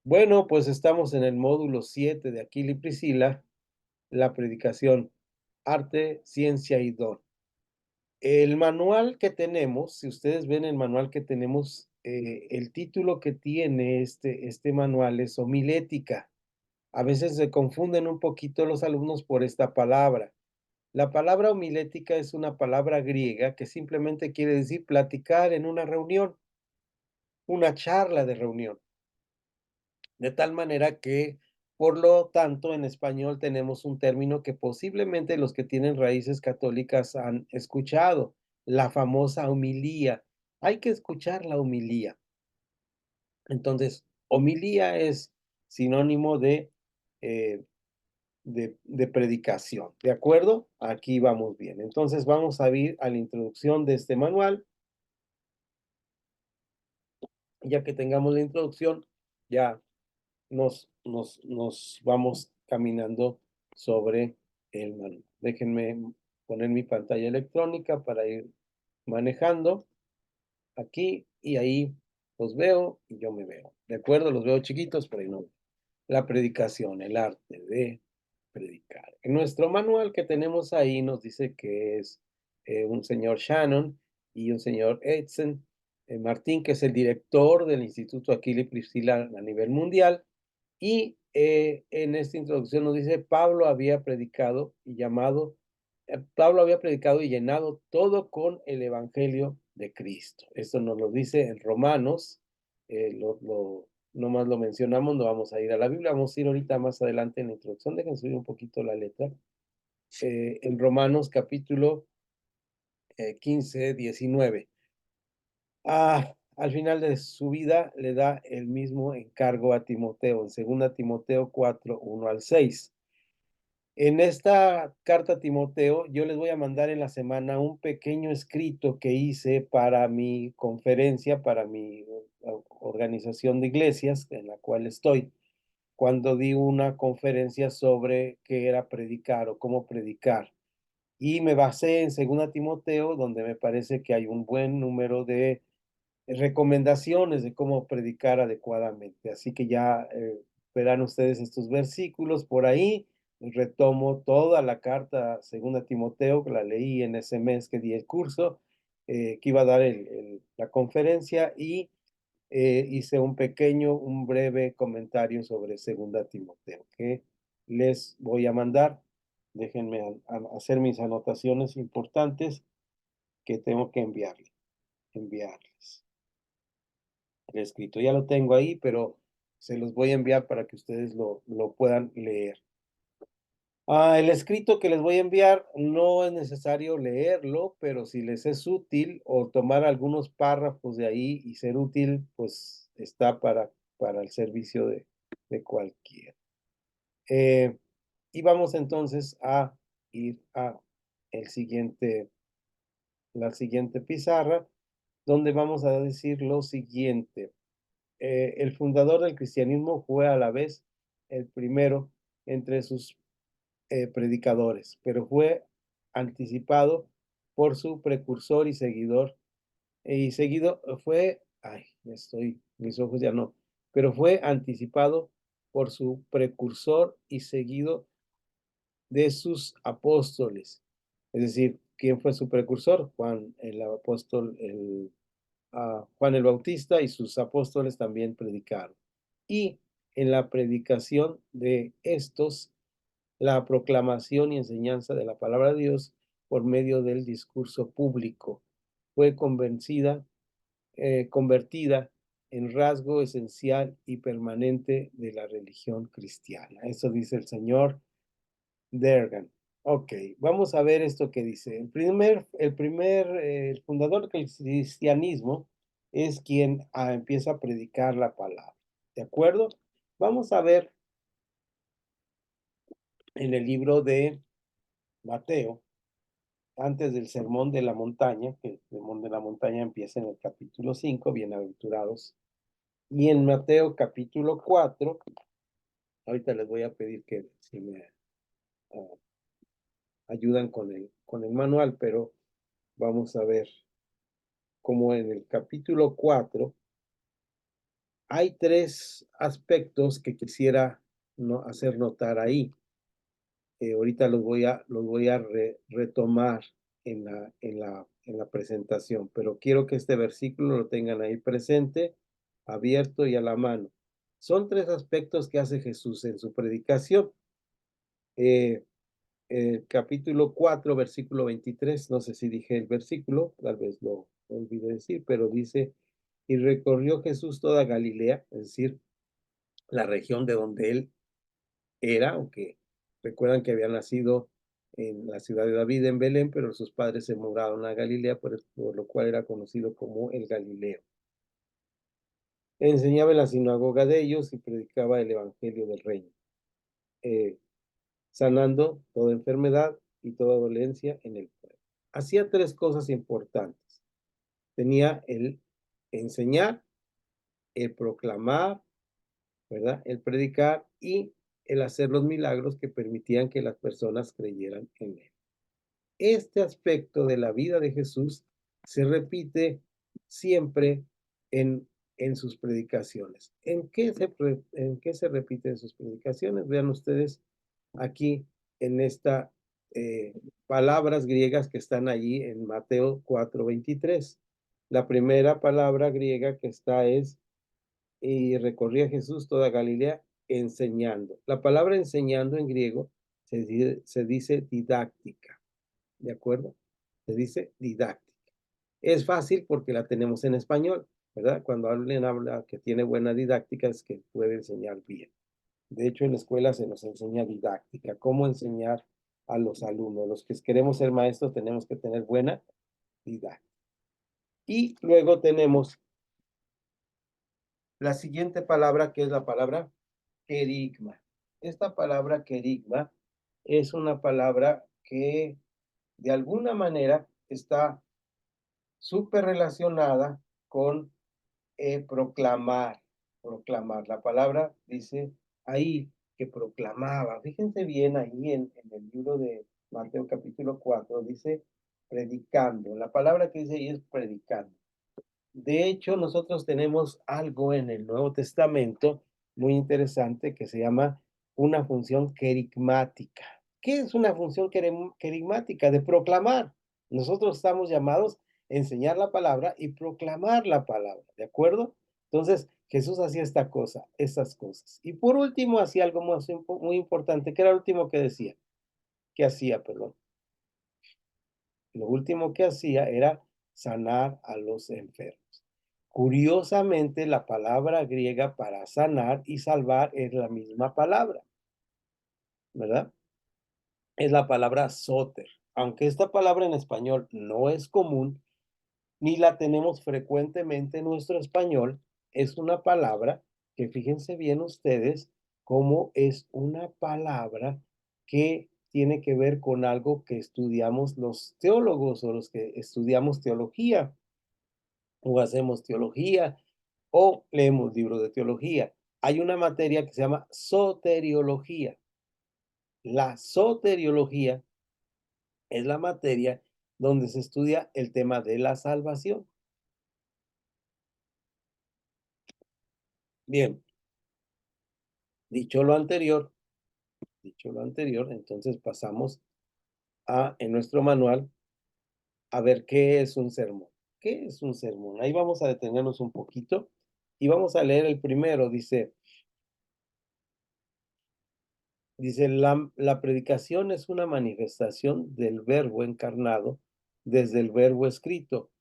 Bueno, pues estamos en el módulo 7 de Aquila y Priscila, la predicación, arte, ciencia y don. El manual que tenemos, si ustedes ven el manual que tenemos, el título que tiene este manual es homilética. A veces se confunden un poquito los alumnos por esta palabra. La palabra homilética es una palabra griega que simplemente quiere decir platicar en una reunión, una charla de reunión. De tal manera que, por lo tanto, en español tenemos un término que posiblemente los que tienen raíces católicas han escuchado, la famosa homilía. Hay que escuchar la homilía. Entonces, homilía es sinónimo eh, de predicación, ¿de acuerdo? Aquí vamos bien. Entonces, vamos a ir a la introducción de este manual. Ya que tengamos la introducción, ya nos vamos caminando sobre el manual. Déjenme poner mi pantalla electrónica para ir manejando aquí y ahí los veo y yo me veo. ¿De acuerdo? Los veo chiquitos, pero ahí no. La predicación, el arte de predicar. En nuestro manual que tenemos ahí nos dice que es un señor Shannon y un señor Edson Martín, que es el director del Instituto Aquila y Priscila a nivel mundial. Y en esta introducción nos dice, Pablo había predicado y llenado todo con el Evangelio de Cristo. Esto nos lo dice en Romanos, nomás lo mencionamos, no vamos a ir a la Biblia, vamos a ir ahorita más adelante en la introducción, déjenme subir un poquito la letra. En Romanos capítulo 15, 19. Al final de su vida le da el mismo encargo a Timoteo, en 2 Timoteo 4, 1 al 6. En esta carta a Timoteo, yo les voy a mandar en la semana un pequeño escrito que hice para mi conferencia, para mi organización de iglesias en la cual estoy, cuando di una conferencia sobre qué era predicar o cómo predicar. Y me basé en 2 Timoteo, donde me parece que hay un buen número de recomendaciones de cómo predicar adecuadamente. Así que ya verán ustedes estos versículos por ahí. Retomo toda la carta 2 Timoteo, que la leí en ese mes que di el curso, que iba a dar la conferencia, y hice un breve comentario sobre 2 Timoteo, que les voy a mandar. Déjenme hacer mis anotaciones importantes que tengo que enviarles. El escrito ya lo tengo ahí, pero se los voy a enviar para que ustedes lo puedan leer. El escrito que les voy a enviar no es necesario leerlo, pero si les es útil o tomar algunos párrafos de ahí y ser útil, pues está para el servicio de cualquiera. Y vamos entonces a ir a el siguiente, la siguiente pizarra, donde vamos a decir lo siguiente. El fundador del cristianismo fue a la vez el primero entre sus predicadores, pero fue anticipado por su precursor y seguidor, y seguido fue, mis ojos ya no, pero fue anticipado por su precursor y seguido de sus apóstoles. Es decir, ¿quién fue su precursor? Juan el apóstol, Juan el Bautista, y sus apóstoles también predicaron. Y en la predicación de estos, la proclamación y enseñanza de la palabra de Dios por medio del discurso público fue convertida en rasgo esencial y permanente de la religión cristiana. Eso dice el señor Dergan. Ok, vamos a ver esto que dice. El fundador del cristianismo es quien empieza a predicar la palabra. ¿De acuerdo? Vamos a ver en el libro de Mateo, antes del Sermón de la Montaña, que el Sermón de la Montaña empieza en el capítulo 5, bienaventurados. Y en Mateo capítulo 4, ahorita les voy a pedir que si me uh, ayudan con el manual, pero vamos a ver cómo en el capítulo 4 Hay tres aspectos que quisiera hacer notar ahí. Ahorita los voy a retomar en la presentación, pero quiero que este versículo lo tengan ahí presente, abierto y a la mano. Son tres aspectos que hace Jesús en su predicación. Eh, capítulo 4, versículo 23, no sé si dije el versículo, tal vez lo olvidé decir, pero dice, y recorrió Jesús toda Galilea, es decir, la región de donde él era, aunque recuerdan que había nacido en la ciudad de David, en Belén, pero sus padres se mudaron a Galilea, por lo cual era conocido como el Galileo. Enseñaba en la sinagoga de ellos y predicaba el evangelio del reino, eh, sanando toda enfermedad y toda dolencia en el pueblo. Hacía tres cosas importantes. Tenía el enseñar, el proclamar, ¿verdad? El predicar y el hacer los milagros que permitían que las personas creyeran en él. Este aspecto de la vida de Jesús se repite siempre en, en sus predicaciones. ¿En qué se repite en sus predicaciones? Vean ustedes aquí en estas palabras griegas que están allí en Mateo 4:23. La primera palabra griega que está es, y recorría Jesús toda Galilea enseñando. La palabra enseñando en griego se dice didáctica. ¿De acuerdo? Se dice didáctica. Es fácil porque la tenemos en español, ¿verdad? Cuando alguien habla que tiene buena didáctica es que puede enseñar bien. De hecho, en la escuela se nos enseña didáctica, cómo enseñar a los alumnos. Los que queremos ser maestros tenemos que tener buena didáctica. Y luego tenemos la siguiente palabra, que es la palabra querigma. Esta palabra querigma es una palabra que de alguna manera está súper relacionada con proclamar, proclamar. La palabra dice ahí que proclamaba. Fíjense bien ahí en el libro de Mateo capítulo 4, dice predicando. La palabra que dice ahí es predicando. De hecho, nosotros tenemos algo en el Nuevo Testamento muy interesante que se llama una función querigmática. ¿Qué es una función querigmática? De proclamar. Nosotros estamos llamados a enseñar la palabra y proclamar la palabra, ¿de acuerdo? Entonces, Jesús hacía estas cosas. Y por último, hacía algo muy importante, que era lo último que decía, que hacía, perdón. Lo último que hacía era sanar a los enfermos. Curiosamente, la palabra griega para sanar y salvar es la misma palabra, ¿verdad? Es la palabra soter. Aunque esta palabra en español no es común, ni la tenemos frecuentemente en nuestro español, es una palabra que fíjense bien ustedes cómo es una palabra que tiene que ver con algo que estudiamos los teólogos o los que estudiamos teología o hacemos teología o leemos libros de teología. Hay una materia que se llama soteriología. La soteriología es la materia donde se estudia el tema de la salvación. Bien, dicho lo anterior, entonces pasamos en nuestro manual a ver qué es un sermón. ¿Qué es un sermón? Ahí vamos a detenernos un poquito y vamos a leer el primero. Dice, la predicación es una manifestación del verbo encarnado desde el verbo escrito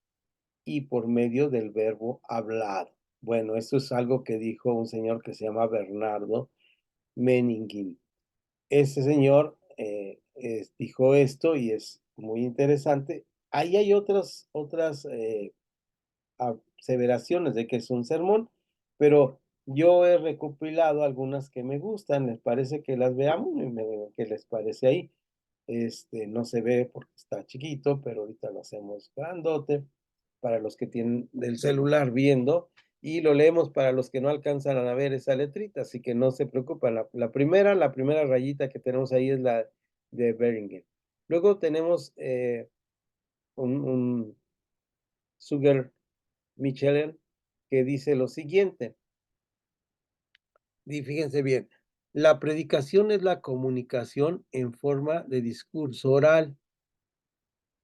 y por medio del verbo hablado. Bueno, esto es algo que dijo un señor que se llama Bernardo Meningin. Ese señor dijo esto y es muy interesante. Ahí hay otras aseveraciones de que es un sermón, pero yo he recopilado algunas que me gustan. ¿Les parece que las veamos? ¿Qué les parece ahí? No se ve porque está chiquito, pero ahorita lo hacemos grandote para los que tienen del celular viendo y lo leemos para los que no alcanzan a ver esa letrita, así que no se preocupen. La primera rayita que tenemos ahí es la de Beringen. Luego tenemos un Sugar Michelin que dice lo siguiente: Y fíjense bien, la predicación es la comunicación en forma de discurso oral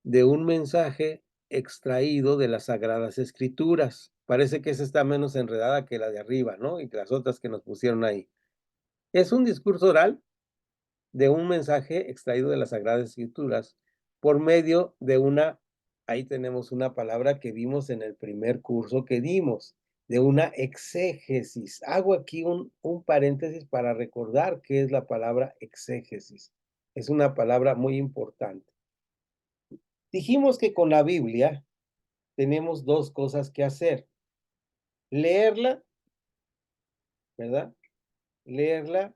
de un mensaje extraído de las Sagradas Escrituras. Parece que esa está menos enredada que la de arriba, ¿no? Y que las otras que nos pusieron ahí. Es un discurso oral de un mensaje extraído de las Sagradas Escrituras por medio de ahí tenemos una palabra que vimos en el primer curso que dimos, de una exégesis. Hago aquí un paréntesis para recordar qué es la palabra exégesis. Es una palabra muy importante. Dijimos que con la Biblia tenemos dos cosas que hacer. Leerla, ¿verdad? Leerla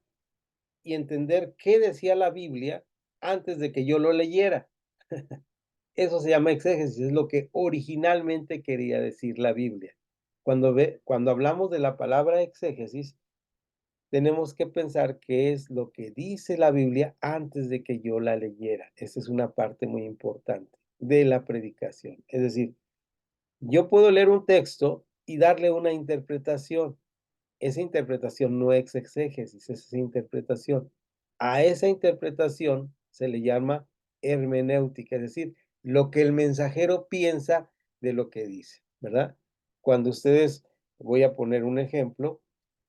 y entender qué decía la Biblia antes de que yo lo leyera. Eso se llama exégesis, es lo que originalmente quería decir la Biblia. Cuando hablamos de la palabra exégesis, tenemos que pensar qué es lo que dice la Biblia antes de que yo la leyera. Esa es una parte muy importante de la predicación. Es decir, yo puedo leer un texto y darle una interpretación. Esa interpretación no es exégesis, es esa interpretación. A esa interpretación se le llama hermenéutica, es decir, lo que el mensajero piensa de lo que dice, ¿verdad? Cuando ustedes, voy a poner un ejemplo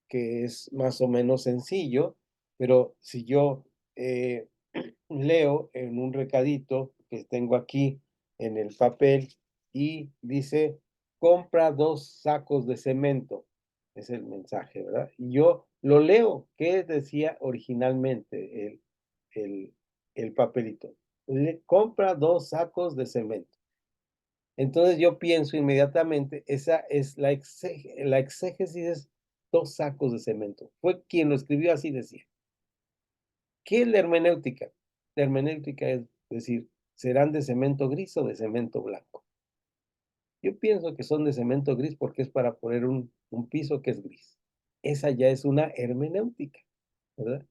que es más o menos sencillo, pero si yo eh, leo en un recadito que tengo aquí en el papel y dice, compra 2 sacos de cemento. Es el mensaje, ¿verdad? Y yo lo leo. ¿Qué decía originalmente el, el papelito? Compra 2 sacos de cemento. Entonces yo pienso inmediatamente, esa es la exégesis es 2 sacos de cemento. Fue quien lo escribió así decía. ¿Qué es la hermenéutica? La hermenéutica es decir, ¿serán de cemento gris o de cemento blanco? Yo pienso que son de cemento gris porque es para poner un piso que es gris. Esa ya es una hermenéutica, ¿verdad?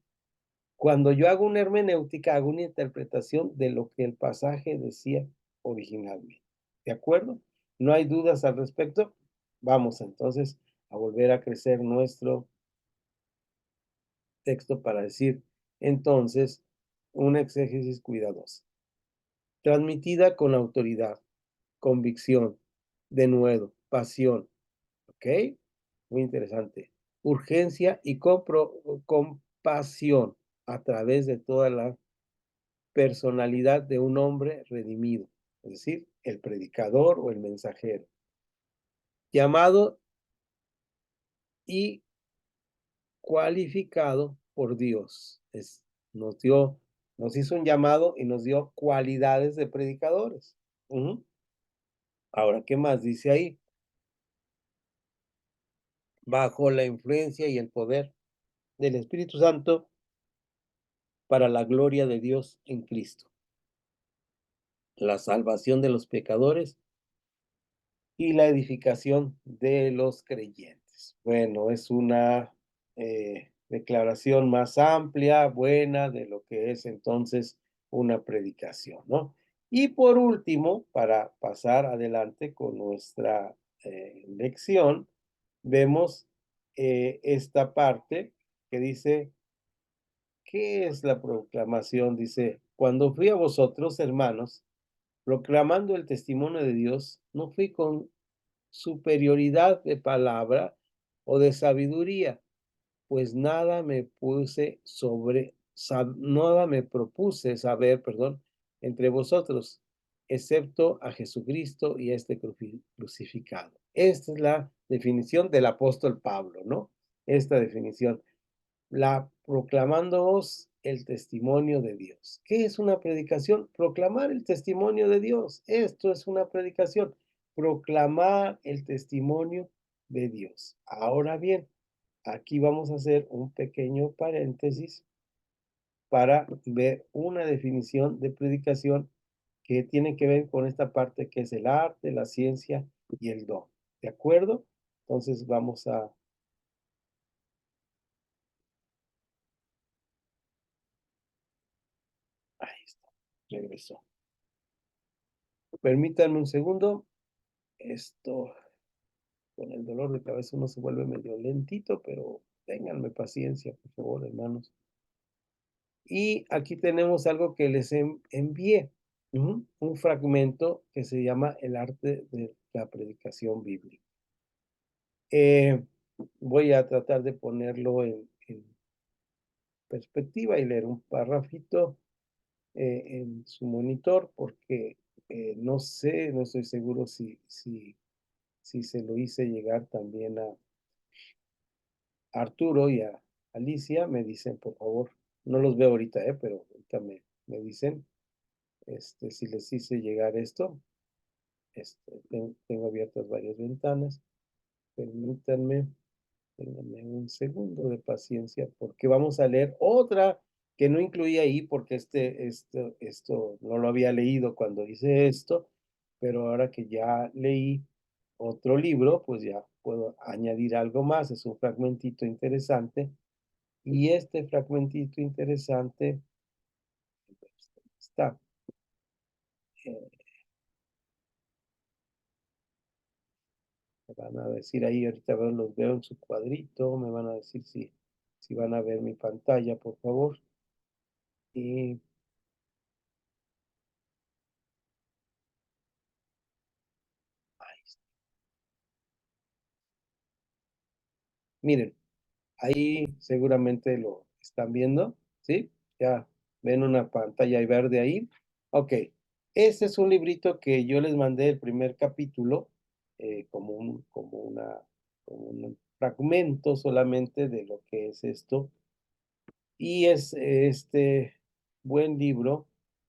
Cuando yo hago una hermenéutica, hago una interpretación de lo que el pasaje decía originalmente. ¿De acuerdo? ¿No hay dudas al respecto? Vamos entonces a volver a crecer nuestro texto para decir entonces una exégesis cuidadosa, transmitida con autoridad, convicción, denuedo, pasión, ¿ok? Muy interesante. Urgencia y compasión a través de toda la personalidad de un hombre redimido, es decir, el predicador o el mensajero, llamado y cualificado por Dios. Nos dio, nos hizo un llamado y nos dio cualidades de predicadores. Ujú. Ahora, ¿qué más dice ahí? Bajo la influencia y el poder del Espíritu Santo para la gloria de Dios en Cristo, la salvación de los pecadores y la edificación de los creyentes. Bueno, es una declaración más amplia, buena, de lo que es entonces una predicación, ¿no? Y por último, para pasar adelante con nuestra lección, vemos esta parte que dice, ¿qué es la proclamación? Dice, cuando fui a vosotros, hermanos, proclamando el testimonio de Dios, no fui con superioridad de palabra o de sabiduría, pues nada me propuse saber, perdón, entre vosotros, excepto a Jesucristo y a este crucificado. Esta es la definición del apóstol Pablo, ¿no? Esta definición proclamándoos el testimonio de Dios. ¿Qué es una predicación? Proclamar el testimonio de Dios. Esto es una predicación. Proclamar el testimonio de Dios. Ahora bien, aquí vamos a hacer un pequeño paréntesis para ver una definición de predicación que tiene que ver con esta parte que es el arte, la ciencia y el don. ¿De acuerdo? Entonces vamos a... Ahí está. Regresó. Permítanme un segundo. Esto. Con el dolor de cabeza uno se vuelve medio lentito, pero ténganme paciencia, por favor, hermanos. Y aquí tenemos algo que les envié, un fragmento que se llama El arte de la predicación bíblica. Eh, Voy a tratar de ponerlo en perspectiva y leer un párrafito en su monitor porque no sé, no estoy seguro si se lo hice llegar también a Arturo y a Alicia. Me dicen, por favor, no los veo ahorita, pero ahorita me dicen si les hice llegar esto. Tengo abiertas varias ventanas. Permítanme. Ténganme un segundo de paciencia porque vamos a leer otra que no incluí ahí porque esto no lo había leído cuando hice esto, pero ahora que ya leí otro libro, pues ya puedo añadir algo más. Es un fragmentito interesante y este fragmentito interesante está. eh, Me van a decir ahí, ahorita los veo en su cuadrito, me van a decir si van a ver mi pantalla, por favor. Y miren, ahí seguramente lo están viendo, ¿sí? Ya ven una pantalla verde ahí. Ok, este es un librito que yo les mandé el primer capítulo, como un fragmento solamente de lo que es esto. Y es este buen libro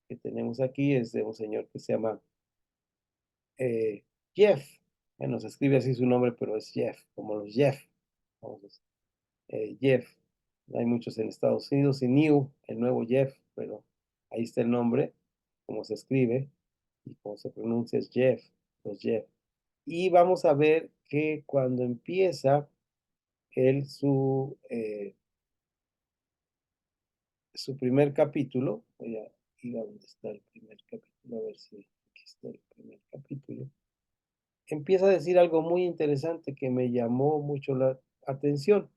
que tenemos aquí, es de un señor que se llama eh, Jeff. Bueno, se escribe así su nombre, pero es Jeff, como los Jeff. Vamos a Jeff. Hay muchos en Estados Unidos y New, el nuevo Jeff, pero ahí está el nombre, como se escribe y como se pronuncia es Jeff, los Jeff. Y vamos a ver que cuando empieza él su primer capítulo, voy a ir a donde está el primer capítulo, a ver si aquí está el primer capítulo, empieza a decir algo muy interesante que me llamó mucho la atención.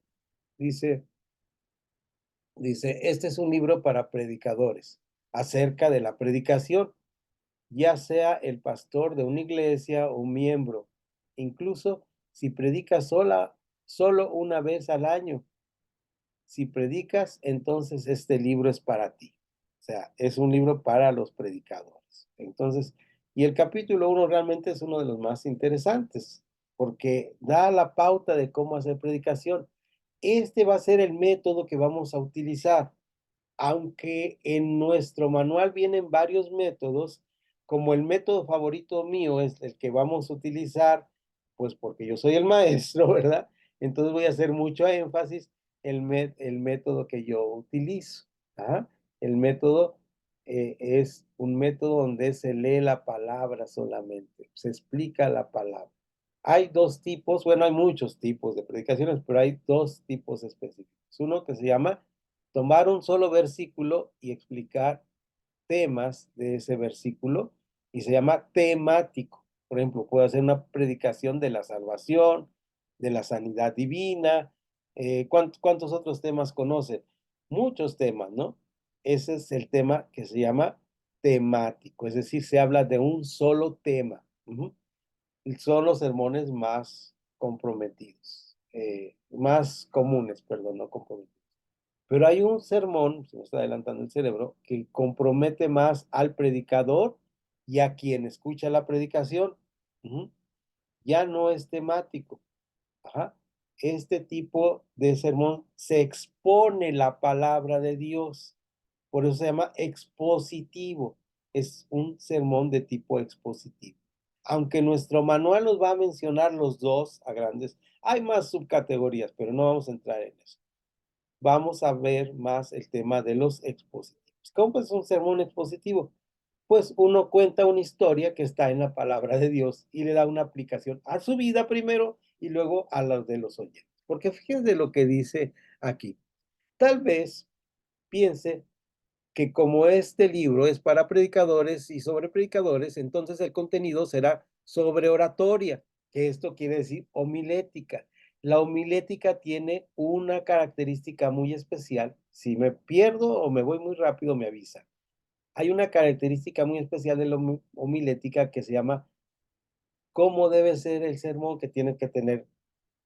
Dice, Dice, este es un libro para predicadores, acerca de la predicación, ya sea el pastor de una iglesia o un miembro, incluso si predicas solo una vez al año. Si predicas, entonces este libro es para ti. O sea, es un libro para los predicadores. Entonces, y el capítulo 1 realmente es uno de los más interesantes, porque da la pauta de cómo hacer predicación. Este va a ser el método que vamos a utilizar, aunque en nuestro manual vienen varios métodos, como el método favorito mío es el que vamos a utilizar, pues porque yo soy el maestro, ¿verdad? Entonces voy a hacer mucho énfasis el método que yo utilizo. ¿Ah? El método es un método donde se lee la palabra solamente, se explica la palabra. Hay dos tipos, bueno, hay muchos tipos de predicaciones, pero hay dos tipos específicos. Uno que se llama tomar un solo versículo y explicar temas de ese versículo y se llama temático. Por ejemplo, puedo hacer una predicación de la salvación, de la sanidad divina. ¿Cuántos otros temas conocen? Muchos temas, ¿no? Ese es el tema que se llama temático, es decir, se habla de un solo tema. Son los sermones más comprometidos, más comunes, perdón, no comprometidos. Pero hay un sermón, se me está adelantando el cerebro, que compromete más al predicador y a quien escucha la predicación. Ujú. Ya no es temático. Ajá. Este tipo de sermón se expone la palabra de Dios. Por eso se llama expositivo. Es un sermón de tipo expositivo. Aunque nuestro manual nos va a mencionar los dos a grandes, hay más subcategorías, pero no vamos a entrar en eso. Vamos a ver más el tema de los expositivos. ¿Cómo es un sermón expositivo? Pues uno cuenta una historia que está en la palabra de Dios y le da una aplicación a su vida primero y luego a la de los oyentes. Porque fíjense lo que dice aquí. Tal vez piense que como este libro es para predicadores y sobre predicadores, entonces el contenido será sobre oratoria. que esto quiere decir homilética. La homilética tiene una característica muy especial. Si me pierdo o me voy muy rápido, me avisa. Hay una característica muy especial de la homilética que se llama cómo debe ser el sermón, que tiene que tener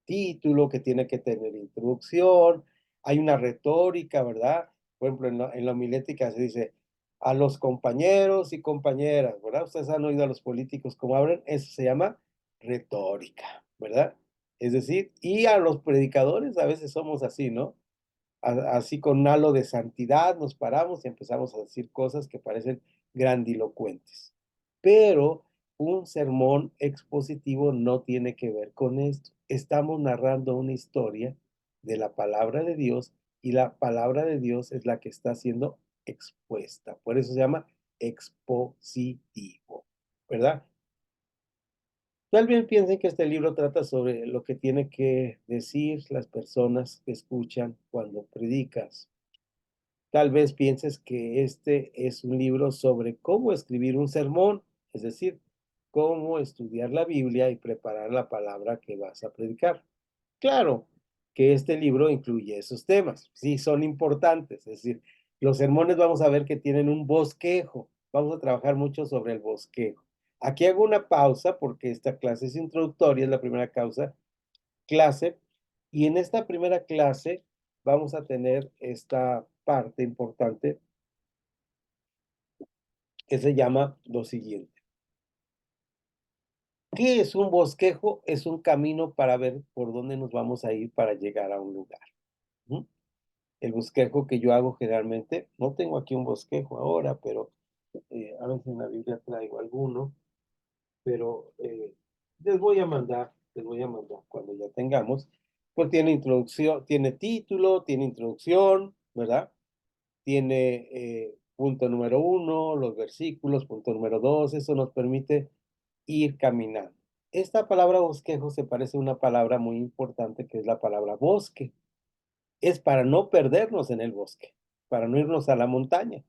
título, que tiene que tener introducción, hay una retórica, ¿verdad? Por ejemplo, en la homilética se dice a los compañeros y compañeras, ¿verdad? Ustedes han oído a los políticos cómo hablan, eso se llama retórica, ¿verdad? Es decir, y a los predicadores a veces somos así, ¿no? Así con un halo de santidad nos paramos y empezamos a decir cosas que parecen grandilocuentes. Pero un sermón expositivo no tiene que ver con esto. Estamos narrando una historia de la palabra de Dios y la palabra de Dios es la que está siendo expuesta. Por eso se llama expositivo, ¿verdad? Tal vez piensen que este libro trata sobre lo que tiene que decir las personas que escuchan cuando predicas. Tal vez pienses que este es un libro sobre cómo escribir un sermón, es decir, cómo estudiar la Biblia y preparar la palabra que vas a predicar. Claro que este libro incluye esos temas, sí, son importantes, es decir, los sermones vamos a ver que tienen un bosquejo, vamos a trabajar mucho sobre el bosquejo. Aquí hago una pausa porque esta clase es introductoria, es la primera clase, y en esta primera clase vamos a tener esta parte importante que se llama lo siguiente. ¿Qué es un bosquejo? Es un camino para ver por dónde nos vamos a ir para llegar a un lugar. ¿Mm? El bosquejo que yo hago generalmente, no tengo aquí un bosquejo ahora, pero a veces en la Biblia traigo alguno, pero les voy a mandar cuando ya tengamos, pues tiene introducción, tiene título, tiene introducción, ¿verdad? Tiene punto número 1, los versículos, punto número 2, eso nos permite ir caminando. Esta palabra bosquejo se parece a una palabra muy importante que es la palabra bosque. Es para no perdernos en el bosque, para no irnos a la montaña,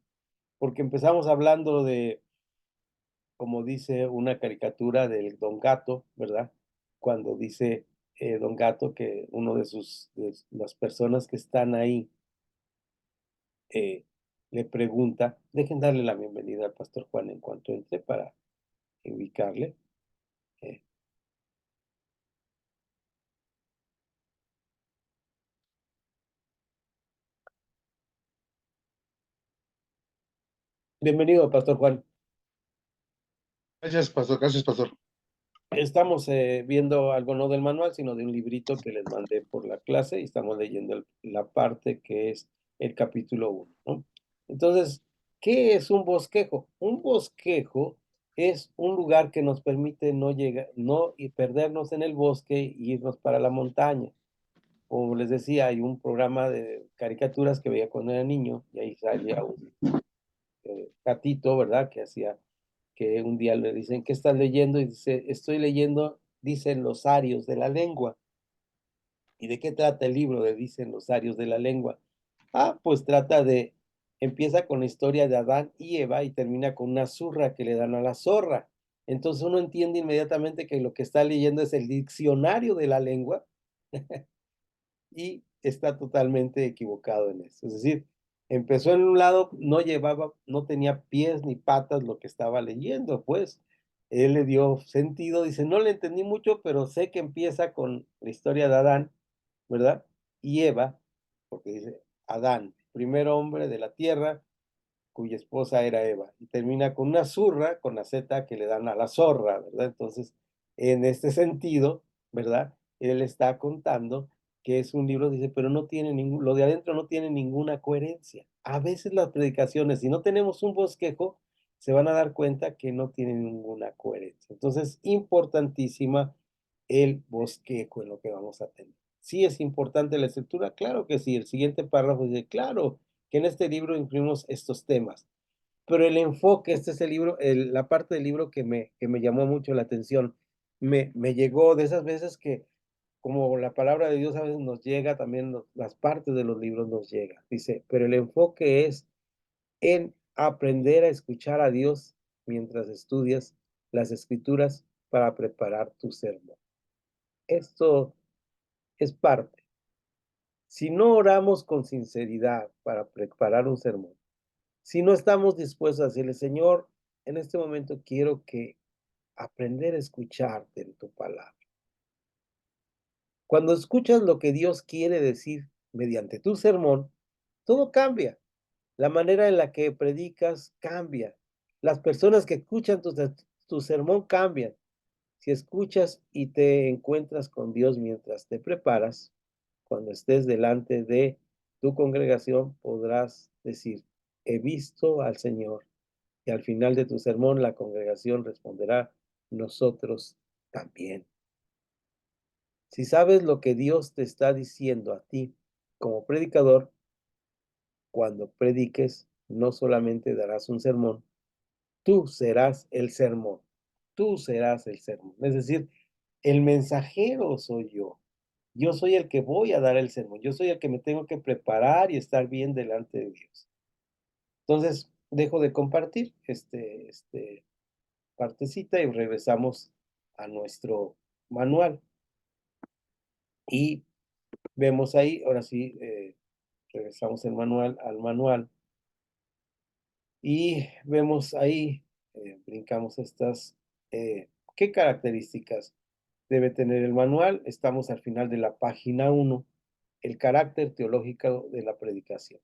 porque empezamos hablando de, como dice una caricatura del Don Gato, ¿verdad? Cuando dice Don Gato que uno de las personas que están ahí eh, le pregunta, dejen darle la bienvenida al pastor Juan en cuanto entre para ubicarle. eh, Bienvenido, pastor Juan. Gracias, pastor. Gracias, pastor. Estamos viendo algo no del manual, sino de un librito que les mandé por la clase y estamos leyendo la parte que es el capítulo 1, ¿no? Entonces, ¿qué es un bosquejo? Un bosquejo es un lugar que nos permite no llegar, no y perdernos en el bosque e irnos para la montaña. Como les decía, hay un programa de caricaturas que veía cuando era niño y ahí salía un gatito, ¿verdad? Que hacía que un día le dicen, ¿qué estás leyendo? Y dice, estoy leyendo, dicen los arios de la lengua. ¿Y de qué trata el libro de Dicen los arios de la lengua? Ah, pues trata de, empieza con la historia de Adán y Eva y termina con una zurra que le dan a la zorra. Entonces uno entiende inmediatamente que lo que está leyendo es el diccionario de la lengua y está totalmente equivocado en eso. Es decir, empezó en un lado, no llevaba, no tenía pies ni patas lo que estaba leyendo, pues él le dio sentido, dice, no le entendí mucho, pero sé que empieza con la historia de Adán, ¿verdad? Y Eva, porque dice Adán, primer hombre de la tierra, cuya esposa era Eva, y termina con una zurra, con la Z que le dan a la zorra, ¿verdad? Entonces, en este sentido, ¿verdad? Él está contando que es un libro, dice, pero no tiene ningún, lo de adentro no tiene ninguna coherencia. A veces las predicaciones, si no tenemos un bosquejo, se van a dar cuenta que no tienen ninguna coherencia. Entonces, importantísima el bosquejo en lo que vamos a tener. ¿Sí es importante la escritura? Claro que sí. El siguiente párrafo dice, claro, que en este libro incluimos estos temas. Pero el enfoque, este es el libro, la parte del libro que me llamó mucho la atención, me llegó de esas veces que como la palabra de Dios a veces nos llega, también las partes de los libros nos llega. Dice, pero el enfoque es en aprender a escuchar a Dios mientras estudias las escrituras para preparar tu sermón. Esto es parte. Si no oramos con sinceridad para preparar un sermón, si no estamos dispuestos a decirle, Señor, en este momento quiero que aprender a escucharte en tu palabra. Cuando escuchas lo que Dios quiere decir mediante tu sermón, todo cambia. La manera en la que predicas cambia. Las personas que escuchan tu sermón cambian. Si escuchas y te encuentras con Dios mientras te preparas, cuando estés delante de tu congregación, podrás decir, he visto al Señor. Y al final de tu sermón, la congregación responderá, nosotros también. Si sabes lo que Dios te está diciendo a ti como predicador, cuando prediques, no solamente darás un sermón, tú serás el sermón. Tú serás el sermón. Es decir, el mensajero soy yo. Yo soy el que voy a dar el sermón. Yo soy el que me tengo que preparar y estar bien delante de Dios. Entonces, dejo de compartir partecita y regresamos a nuestro manual. Y vemos ahí, ahora sí, regresamos el manual al manual y vemos ahí, brincamos estas, ¿qué características debe tener el manual? Estamos al final de la página 1, el carácter teológico de la predicación.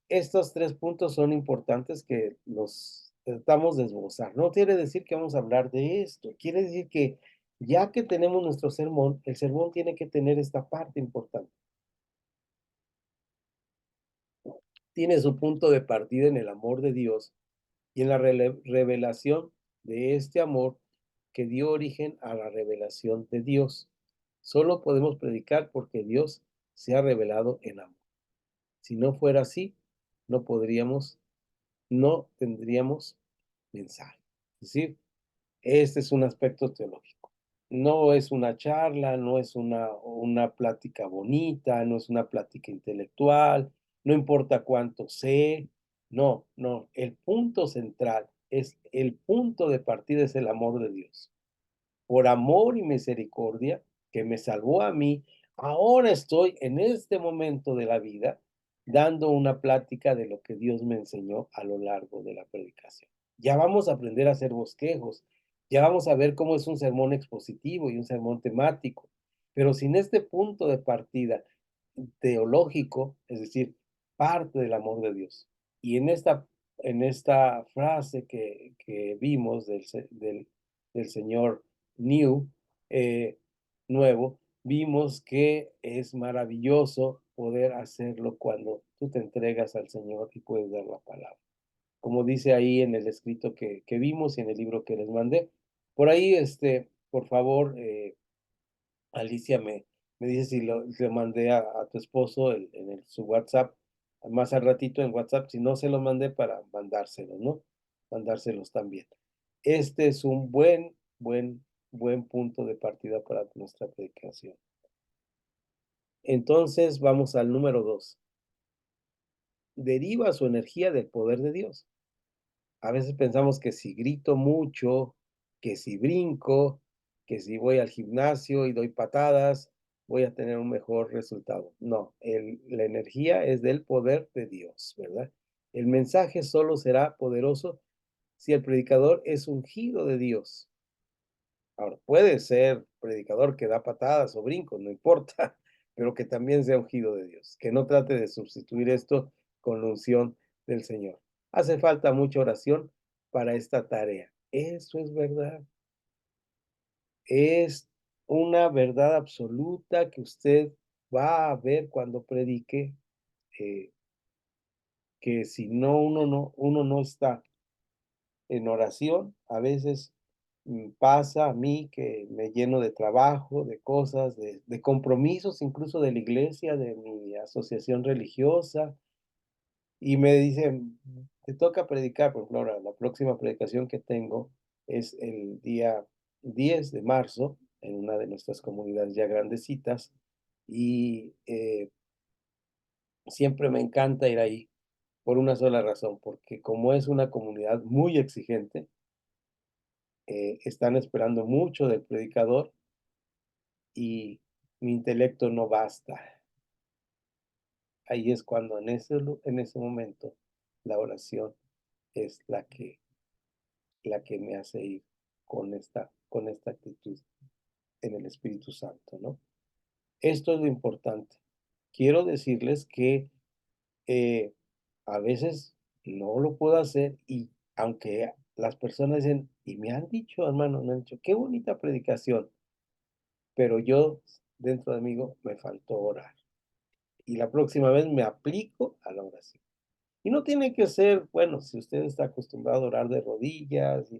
Estos 3 puntos son importantes que los tratamos de esbozar. No quiere decir que vamos a hablar de esto, quiere decir que ya que tenemos nuestro sermón, el sermón tiene que tener esta parte importante. Tiene su punto de partida en el amor de Dios y en la revelación de este amor que dio origen a la revelación de Dios. Solo podemos predicar porque Dios se ha revelado en amor. Si no fuera así, no podríamos, no tendríamos mensaje. Es decir, este es un aspecto teológico. No es una charla, no es una plática bonita, no es una plática intelectual, no importa cuánto sé, no, no, el punto central es el punto de partida es el amor de Dios. Por amor y misericordia que me salvó a mí, ahora estoy en este momento de la vida dando una plática de lo que Dios me enseñó a lo largo de la predicación. Ya vamos a aprender a hacer bosquejos, ya vamos a ver cómo es un sermón expositivo y un sermón temático, pero sin este punto de partida teológico, es decir, parte del amor de Dios. Y en esta frase que vimos del Señor New, nuevo, vimos que es maravilloso poder hacerlo cuando tú te entregas al Señor y puedes dar la palabra. Como dice ahí en el escrito que vimos y en el libro que les mandé. Por ahí, por favor, Alicia me dice si lo mandé a tu esposo su WhatsApp, más al ratito en WhatsApp, si no se lo mandé para mandárselos, ¿no? Mandárselos también. Este es un buen punto de partida para nuestra predicación. Entonces vamos al número 2. Deriva su energía del poder de Dios. A veces pensamos que si grito mucho, que si brinco, que si voy al gimnasio y doy patadas, voy a tener un mejor resultado. No, la energía es del poder de Dios, ¿verdad? El mensaje solo será poderoso si el predicador es ungido de Dios. Ahora, puede ser predicador que da patadas o brincos, no importa, pero que también sea ungido de Dios, que no trate de sustituir esto con la unción del Señor. Hace falta mucha oración para esta tarea. Eso es verdad. Es una verdad absoluta que usted va a ver cuando predique, eh, que si no uno no está en oración, a veces pasa a mí que me lleno de trabajo, de cosas, de compromisos, incluso de la iglesia, de mi asociación religiosa, y me dicen, te toca predicar, por ejemplo, ahora la próxima predicación que tengo es el día 10 de marzo en una de nuestras comunidades ya grandecitas, y siempre me encanta ir ahí por una sola razón, porque como es una comunidad muy exigente, están esperando mucho del predicador y mi intelecto no basta. Ahí es cuando en ese momento la oración es la que me hace ir con esta actitud en el Espíritu Santo, ¿no? Esto es lo importante. Quiero decirles que eh, a veces no lo puedo hacer y aunque las personas dicen, y me han dicho, hermano, me han dicho, qué bonita predicación, pero yo dentro de mí digo, me faltó orar. Y la próxima vez me aplico a la oración. Y no tiene que ser, bueno, si usted está acostumbrado a orar de rodillas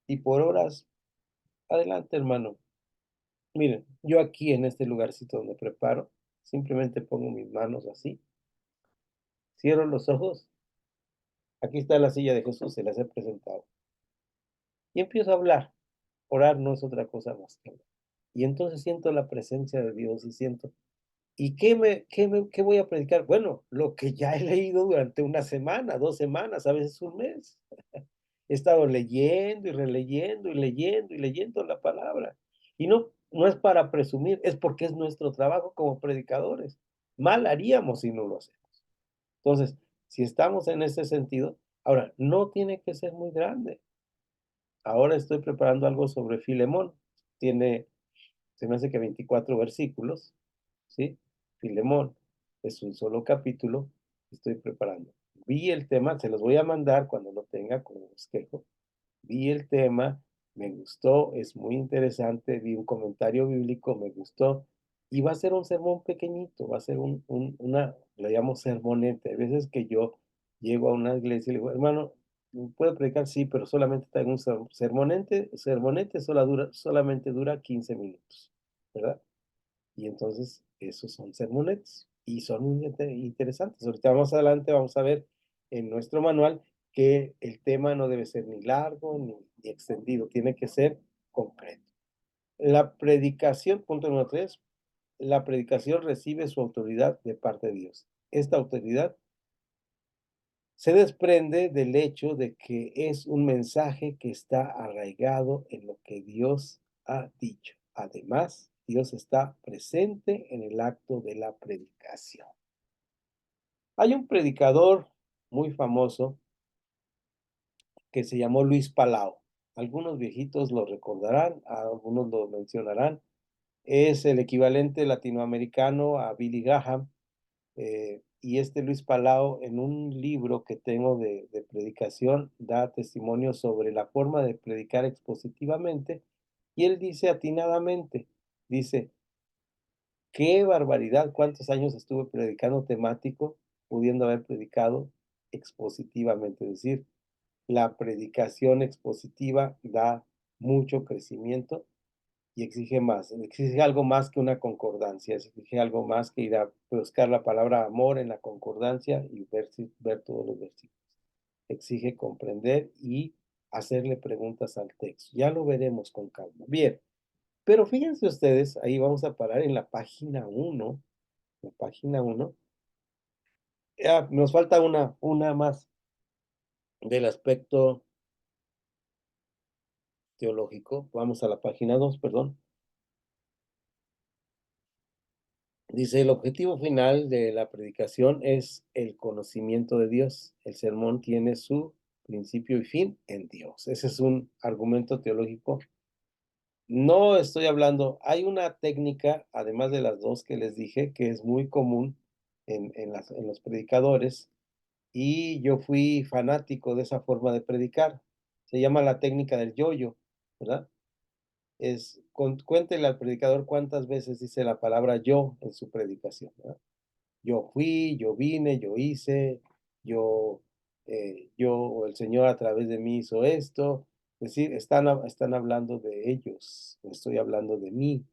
y por horas, adelante, hermano. Miren, yo aquí en este lugarcito donde preparo, simplemente pongo mis manos así, cierro los ojos, aquí está la silla de Jesús, se las he presentado, y empiezo a hablar. Orar no es otra cosa más que hablar. Y entonces siento la presencia de Dios y siento, ¿y qué voy a predicar? Bueno, lo que ya he leído durante una semana, 2 semanas, a veces un mes. He estado leyendo y releyendo y leyendo y leyendo la palabra. Y no es para presumir, es porque es nuestro trabajo como predicadores. Mal haríamos si no lo hacemos. Entonces, si estamos en ese sentido, ahora, no tiene que ser muy grande. Ahora estoy preparando algo sobre Filemón. Tiene, se me hace que 24 versículos, ¿sí? Filemón es un solo capítulo. Estoy preparando. Vi el tema, se los voy a mandar cuando lo tenga como bosquejo. Vi el tema, me gustó, es muy interesante, vi un comentario bíblico, me gustó, y va a ser un sermón pequeñito, va a ser le llamo sermonete. Hay veces que yo llego a una iglesia y le digo, hermano, ¿puedo predicar? Sí, pero solamente traigo un sermonete solamente dura 15 minutos, ¿verdad? Y entonces esos son sermonetes y son muy interesantes. Ahorita más adelante vamos a ver en nuestro manual que el tema no debe ser ni largo ni extendido, tiene que ser concreto. La predicación, punto número 3, la predicación recibe su autoridad de parte de Dios. Esta autoridad se desprende del hecho de que es un mensaje que está arraigado en lo que Dios ha dicho. Además, Dios está presente en el acto de la predicación. Hay un predicador muy famoso que se llamó Luis Palau. Algunos viejitos lo recordarán, algunos lo mencionarán. Es el equivalente latinoamericano a Billy Graham. Y este Luis Palau, en un libro que tengo de predicación, da testimonio sobre la forma de predicar expositivamente, y él dice atinadamente, dice, qué barbaridad, cuántos años estuve predicando temático, pudiendo haber predicado expositivamente, es decir, la predicación expositiva da mucho crecimiento y exige más, exige algo más que una concordancia, exige algo más que ir a buscar la palabra amor en la concordancia y ver todos los versículos. Exige comprender y hacerle preguntas al texto. Ya lo veremos con calma. Bien, pero fíjense ustedes, ahí vamos a parar en la página 1, la página 1. Nos falta una más del aspecto teológico. Vamos a la página 2, perdón. Dice, el objetivo final de la predicación es el conocimiento de Dios. El sermón tiene su principio y fin en Dios. Ese es un argumento teológico. No estoy hablando, hay una técnica, además de las dos que les dije, que es muy común en los predicadores, y yo fui fanático de esa forma de predicar. Se llama la técnica del yo-yo, ¿verdad? Cuéntele al predicador cuántas veces dice la palabra yo en su predicación, ¿verdad? Yo fui, yo vine, yo hice, o el Señor a través de mí hizo esto. Es decir, están hablando de ellos, no estoy hablando de mí.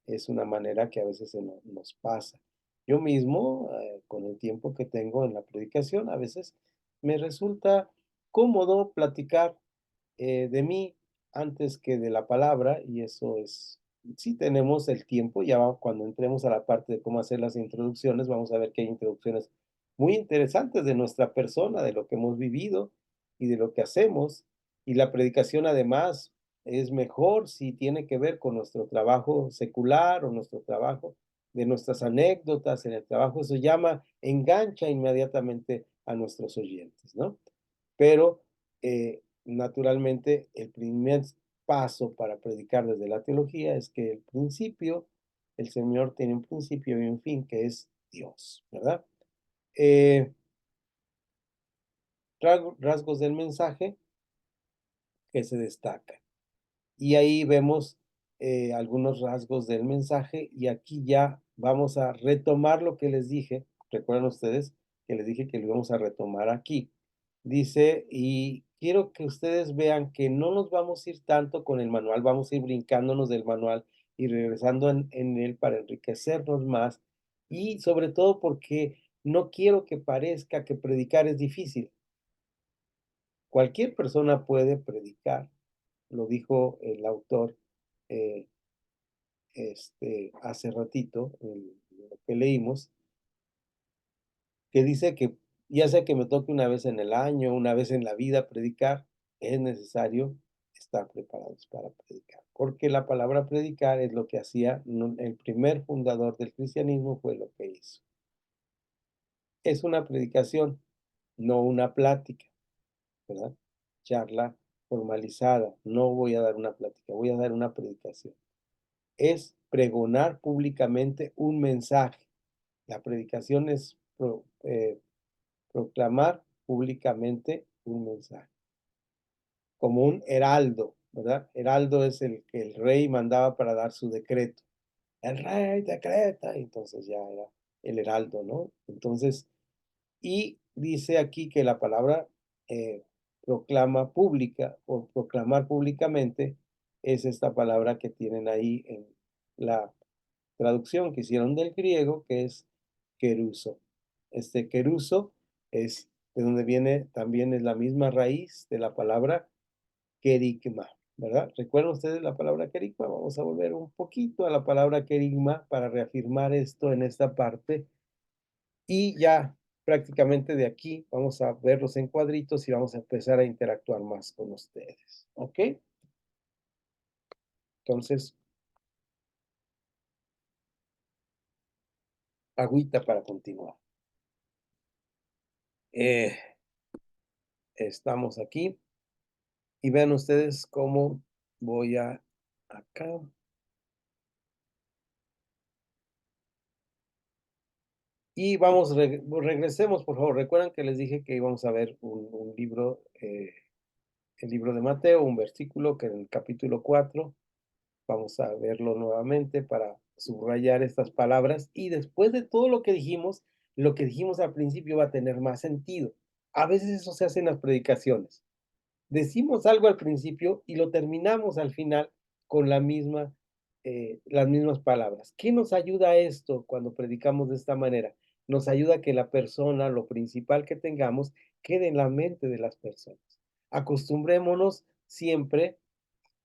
Es una manera que a veces nos pasa. Yo mismo, con el tiempo que tengo en la predicación, a veces me resulta cómodo platicar de mí antes que de la palabra, y eso es, si tenemos el tiempo, cuando entremos a la parte de cómo hacer las introducciones, vamos a ver que hay introducciones muy interesantes de nuestra persona, de lo que hemos vivido y de lo que hacemos, y la predicación además es mejor si tiene que ver con nuestro trabajo secular o nuestro trabajo de nuestras anécdotas en el trabajo, eso engancha inmediatamente a nuestros oyentes, ¿no? Pero naturalmente el primer paso para predicar desde la teología es que el Señor tiene un principio y un fin, que es Dios, ¿verdad? Eh, Rasgos del mensaje que se destacan. Y ahí vemos algunos rasgos del mensaje y aquí ya vamos a retomar lo que les dije. Recuerdan ustedes que les dije que lo íbamos a retomar aquí. Dice, y quiero que ustedes vean que no nos vamos a ir tanto con el manual, vamos a ir brincándonos del manual y regresando en él para enriquecernos más y sobre todo porque no quiero que parezca que predicar es difícil. Cualquier persona puede predicar, lo dijo el autor eh, hace ratito, en lo que leímos, que dice que ya sea que me toque una vez en el año, una vez en la vida predicar, es necesario estar preparados para predicar. Porque la palabra predicar es lo que hacía el primer fundador del cristianismo, fue lo que hizo. Es una predicación, no una plática, ¿verdad? Charla formalizada. No voy a dar una plática, voy a dar una predicación. Es pregonar públicamente un mensaje. La predicación es proclamar públicamente un mensaje, como un heraldo, ¿verdad? Heraldo es el que el rey mandaba para dar su decreto. El rey decreta, entonces ya era el heraldo, ¿no? Entonces, y dice aquí que la palabra proclama pública o proclamar públicamente es esta palabra que tienen ahí en la traducción que hicieron del griego, que es queruso. Este queruso es de donde viene, también es la misma raíz de la palabra querigma, ¿verdad? ¿Recuerdan ustedes la palabra querigma? Vamos a volver un poquito a la palabra querigma para reafirmar esto en esta parte y ya prácticamente de aquí vamos a verlos en cuadritos y vamos a empezar a interactuar más con ustedes, ¿ok? Entonces, agüita para continuar. Eh, Estamos aquí y vean ustedes cómo voy a acá. Y vamos, regresemos, por favor. Recuerdan que les dije que íbamos a ver un libro, el libro de Mateo, un versículo que en el capítulo 4 vamos a verlo nuevamente para subrayar estas palabras. Y después de todo lo que dijimos al principio va a tener más sentido. A veces eso se hace en las predicaciones. Decimos algo al principio y lo terminamos al final con las mismas palabras. ¿Qué nos ayuda esto cuando predicamos de esta manera? Nos ayuda a que la persona, lo principal que tengamos, quede en la mente de las personas. Acostumbrémonos siempre,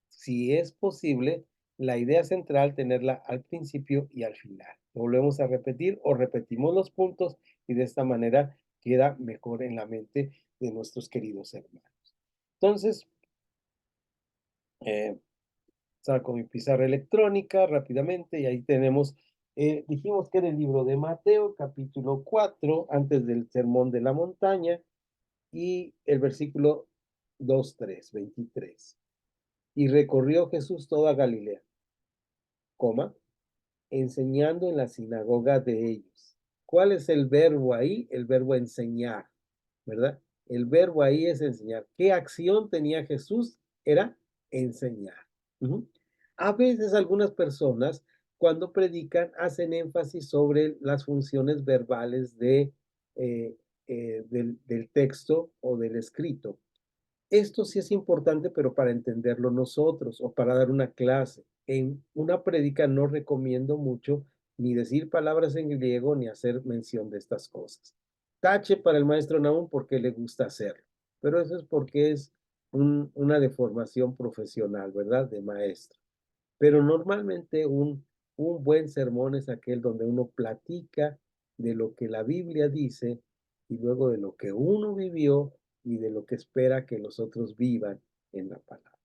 si es posible, la idea central tenerla al principio y al final. Volvemos a repetir o repetimos los puntos y de esta manera queda mejor en la mente de nuestros queridos hermanos. Entonces, eh, saco mi pizarra electrónica rápidamente y ahí tenemos, dijimos que era el libro de Mateo, capítulo 4, antes del Sermón de la Montaña, y el versículo 23. Y recorrió Jesús toda Galilea, coma, enseñando en la sinagoga de ellos. ¿Cuál es el verbo ahí? El verbo enseñar, ¿verdad? El verbo ahí es enseñar. ¿Qué acción tenía Jesús? Era enseñar. Ujú. A veces algunas personas cuando predican hacen énfasis sobre las funciones verbales eh, del texto o del escrito. Esto sí es importante, pero para entenderlo nosotros o para dar una clase. En una prédica no recomiendo mucho ni decir palabras en griego ni hacer mención de estas cosas. Tache para el maestro Nahum porque le gusta hacerlo, pero eso es porque es una deformación profesional, ¿verdad? De maestro. Pero normalmente un buen sermón es aquel donde uno platica de lo que la Biblia dice y luego de lo que uno vivió y de lo que espera que los otros vivan en la palabra.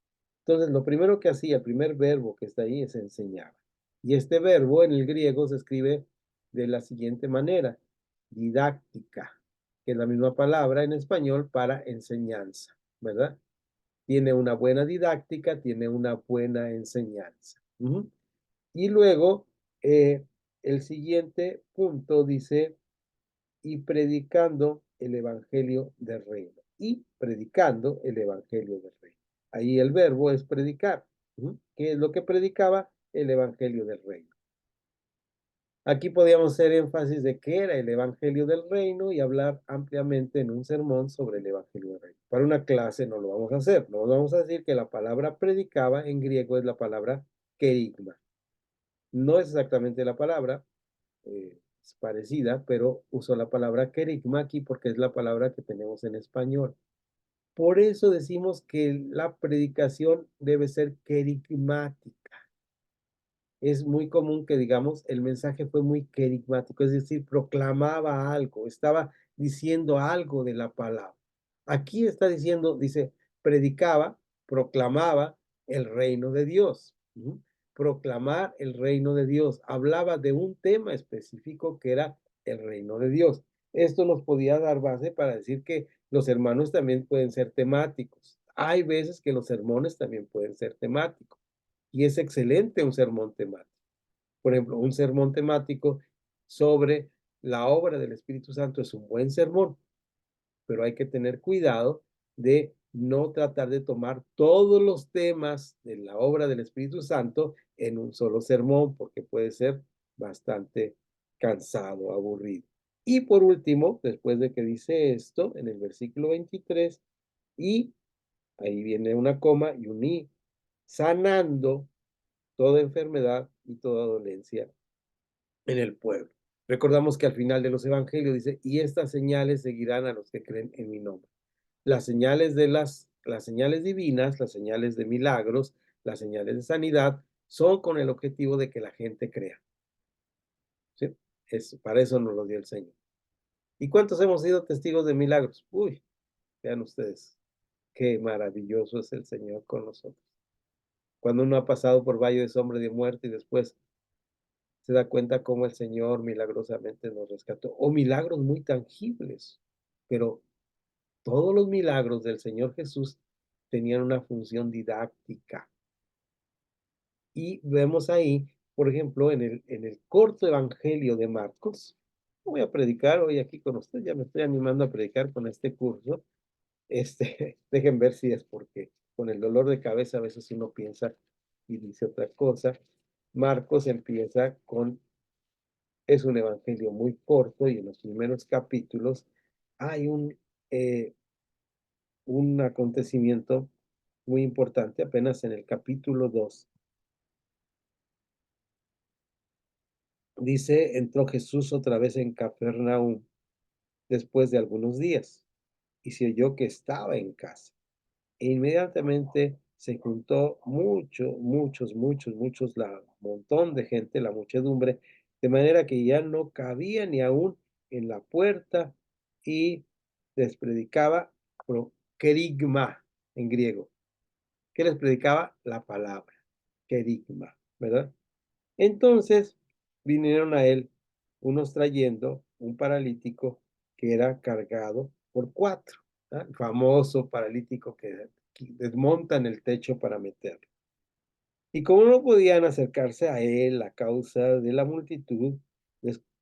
Entonces, lo primero que hacía, el primer verbo que está ahí es enseñaba. Y este verbo en el griego se escribe de la siguiente manera, didáctica, que es la misma palabra en español para enseñanza, ¿verdad? Tiene una buena didáctica, tiene una buena enseñanza. Y luego, el siguiente punto dice, y predicando el evangelio del reino. Y predicando el evangelio del reino. Ahí el verbo es predicar. ¿Qué es lo que predicaba? El evangelio del reino. Aquí podíamos hacer énfasis de qué era el evangelio del reino y hablar ampliamente en un sermón sobre el evangelio del reino. Para una clase no lo vamos a hacer. No vamos a decir que la palabra predicaba en griego es la palabra kerigma. No es exactamente la palabra, es parecida, pero uso la palabra kerigma aquí porque es la palabra que tenemos en español. Por eso decimos que la predicación debe ser kerigmática. Es muy común que digamos el mensaje fue muy kerigmático, es decir, proclamaba algo, estaba diciendo algo de la palabra. Aquí está diciendo, dice, predicaba, proclamaba el reino de Dios. Proclamar el reino de Dios. Hablaba de un tema específico que era el reino de Dios. Esto nos podía dar base para decir que los hermanos también pueden ser temáticos. Hay veces que los sermones también pueden ser temáticos. Y es excelente un sermón temático. Por ejemplo, un sermón temático sobre la obra del Espíritu Santo es un buen sermón, pero hay que tener cuidado de no tratar de tomar todos los temas de la obra del Espíritu Santo en un solo sermón, porque puede ser bastante cansado, aburrido. Y por último, después de que dice esto, en el versículo 23, y ahí viene una coma y un i, sanando toda enfermedad y toda dolencia en el pueblo. Recordamos que al final de los evangelios dice, y estas señales seguirán a los que creen en mi nombre. Las señales de las señales divinas, las señales de milagros, las señales de sanidad, son con el objetivo de que la gente crea. ¿Sí? Para eso nos lo dio el Señor. ¿Y cuántos hemos sido testigos de milagros? Uy, vean ustedes, qué maravilloso es el Señor con nosotros. Cuando uno ha pasado por valle de sombra de muerte y después se da cuenta cómo el Señor milagrosamente nos rescató, o milagros muy tangibles, pero todos los milagros del Señor Jesús tenían una función didáctica. Y vemos ahí, por ejemplo, en el corto evangelio de Marcos, voy a predicar hoy aquí con usted, ya me estoy animando a predicar con este curso. Dejen ver si es porque con el dolor de cabeza a veces uno piensa y dice otra cosa. Marcos empieza con, es un evangelio muy corto y en los primeros capítulos hay un acontecimiento muy importante apenas en el capítulo 2. Dice, entró Jesús otra vez en Capernaum después de algunos días y se oyó que estaba en casa. E inmediatamente se juntó muchos, la montón de gente, la muchedumbre, de manera que ya no cabía ni aún en la puerta y les predicaba querigma en griego. ¿Qué les predicaba? La palabra, querigma, ¿verdad? Entonces vinieron a él unos trayendo un paralítico que era cargado por cuatro, ¿ah? El famoso paralítico que desmontan el techo para meterlo. Y como no podían acercarse a él a causa de la multitud,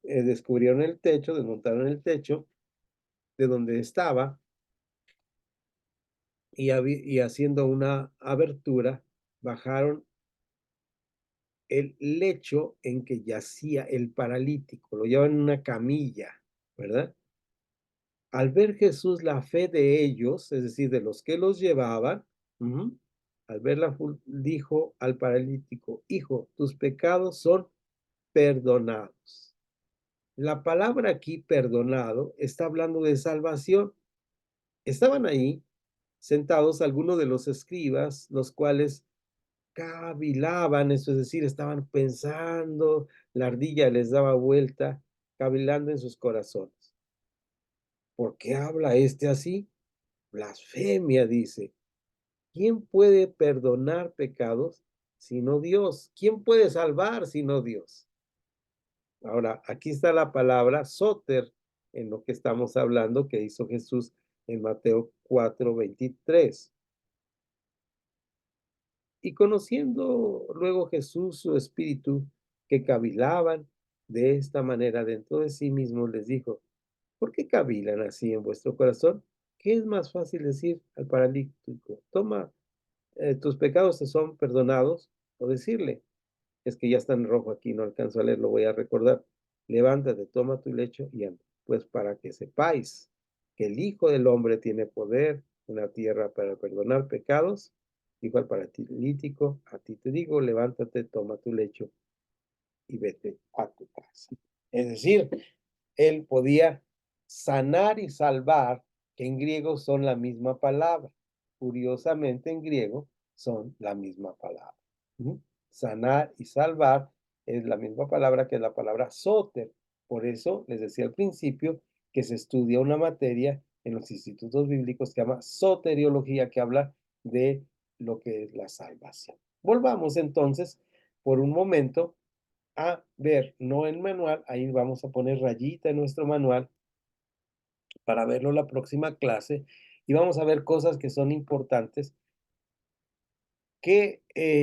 descubrieron el techo, desmontaron el techo de donde estaba y haciendo una abertura, bajaron el lecho en que yacía el paralítico, lo llevaban en una camilla, ¿verdad? Al ver Jesús la fe de ellos, es decir, de los que los llevaban, al verla, dijo al paralítico, hijo, tus pecados son perdonados. La palabra aquí, perdonado, está hablando de salvación. Estaban ahí sentados algunos de los escribas, los cuales cavilaban, eso es decir, estaban pensando, la ardilla les daba vuelta, cavilando en sus corazones. ¿Por qué habla este así? Blasfemia, dice. ¿quién puede perdonar pecados sino Dios? ¿Quién puede salvar sino Dios? Ahora, aquí está la palabra soter en lo que estamos hablando que hizo Jesús en Mateo 4:23. Y conociendo luego Jesús su espíritu, que cavilaban de esta manera dentro de sí mismos, les dijo: ¿por qué cavilan así en vuestro corazón? ¿Qué es más fácil decir al paralítico: toma, tus pecados te son perdonados? O decirle, es que ya está en rojo aquí, no alcanzo a leer, lo voy a recordar: levántate, toma tu lecho y anda. Pues para que sepáis que el Hijo del Hombre tiene poder en la tierra para perdonar pecados, dijo al paralítico: a ti te digo, levántate, toma tu lecho y vete a tu casa. Es decir, él podía sanar y salvar, que en griego son la misma palabra. Curiosamente, en griego son la misma palabra. Sanar y salvar es la misma palabra que la palabra soter. Por eso les decía al principio que se estudia una materia en los institutos bíblicos que se llama soteriología, que habla de lo que es la salvación. Volvamos entonces por un momento a ver, no el manual, ahí vamos a poner rayita en nuestro manual para verlo la próxima clase, y vamos a ver cosas que son importantes que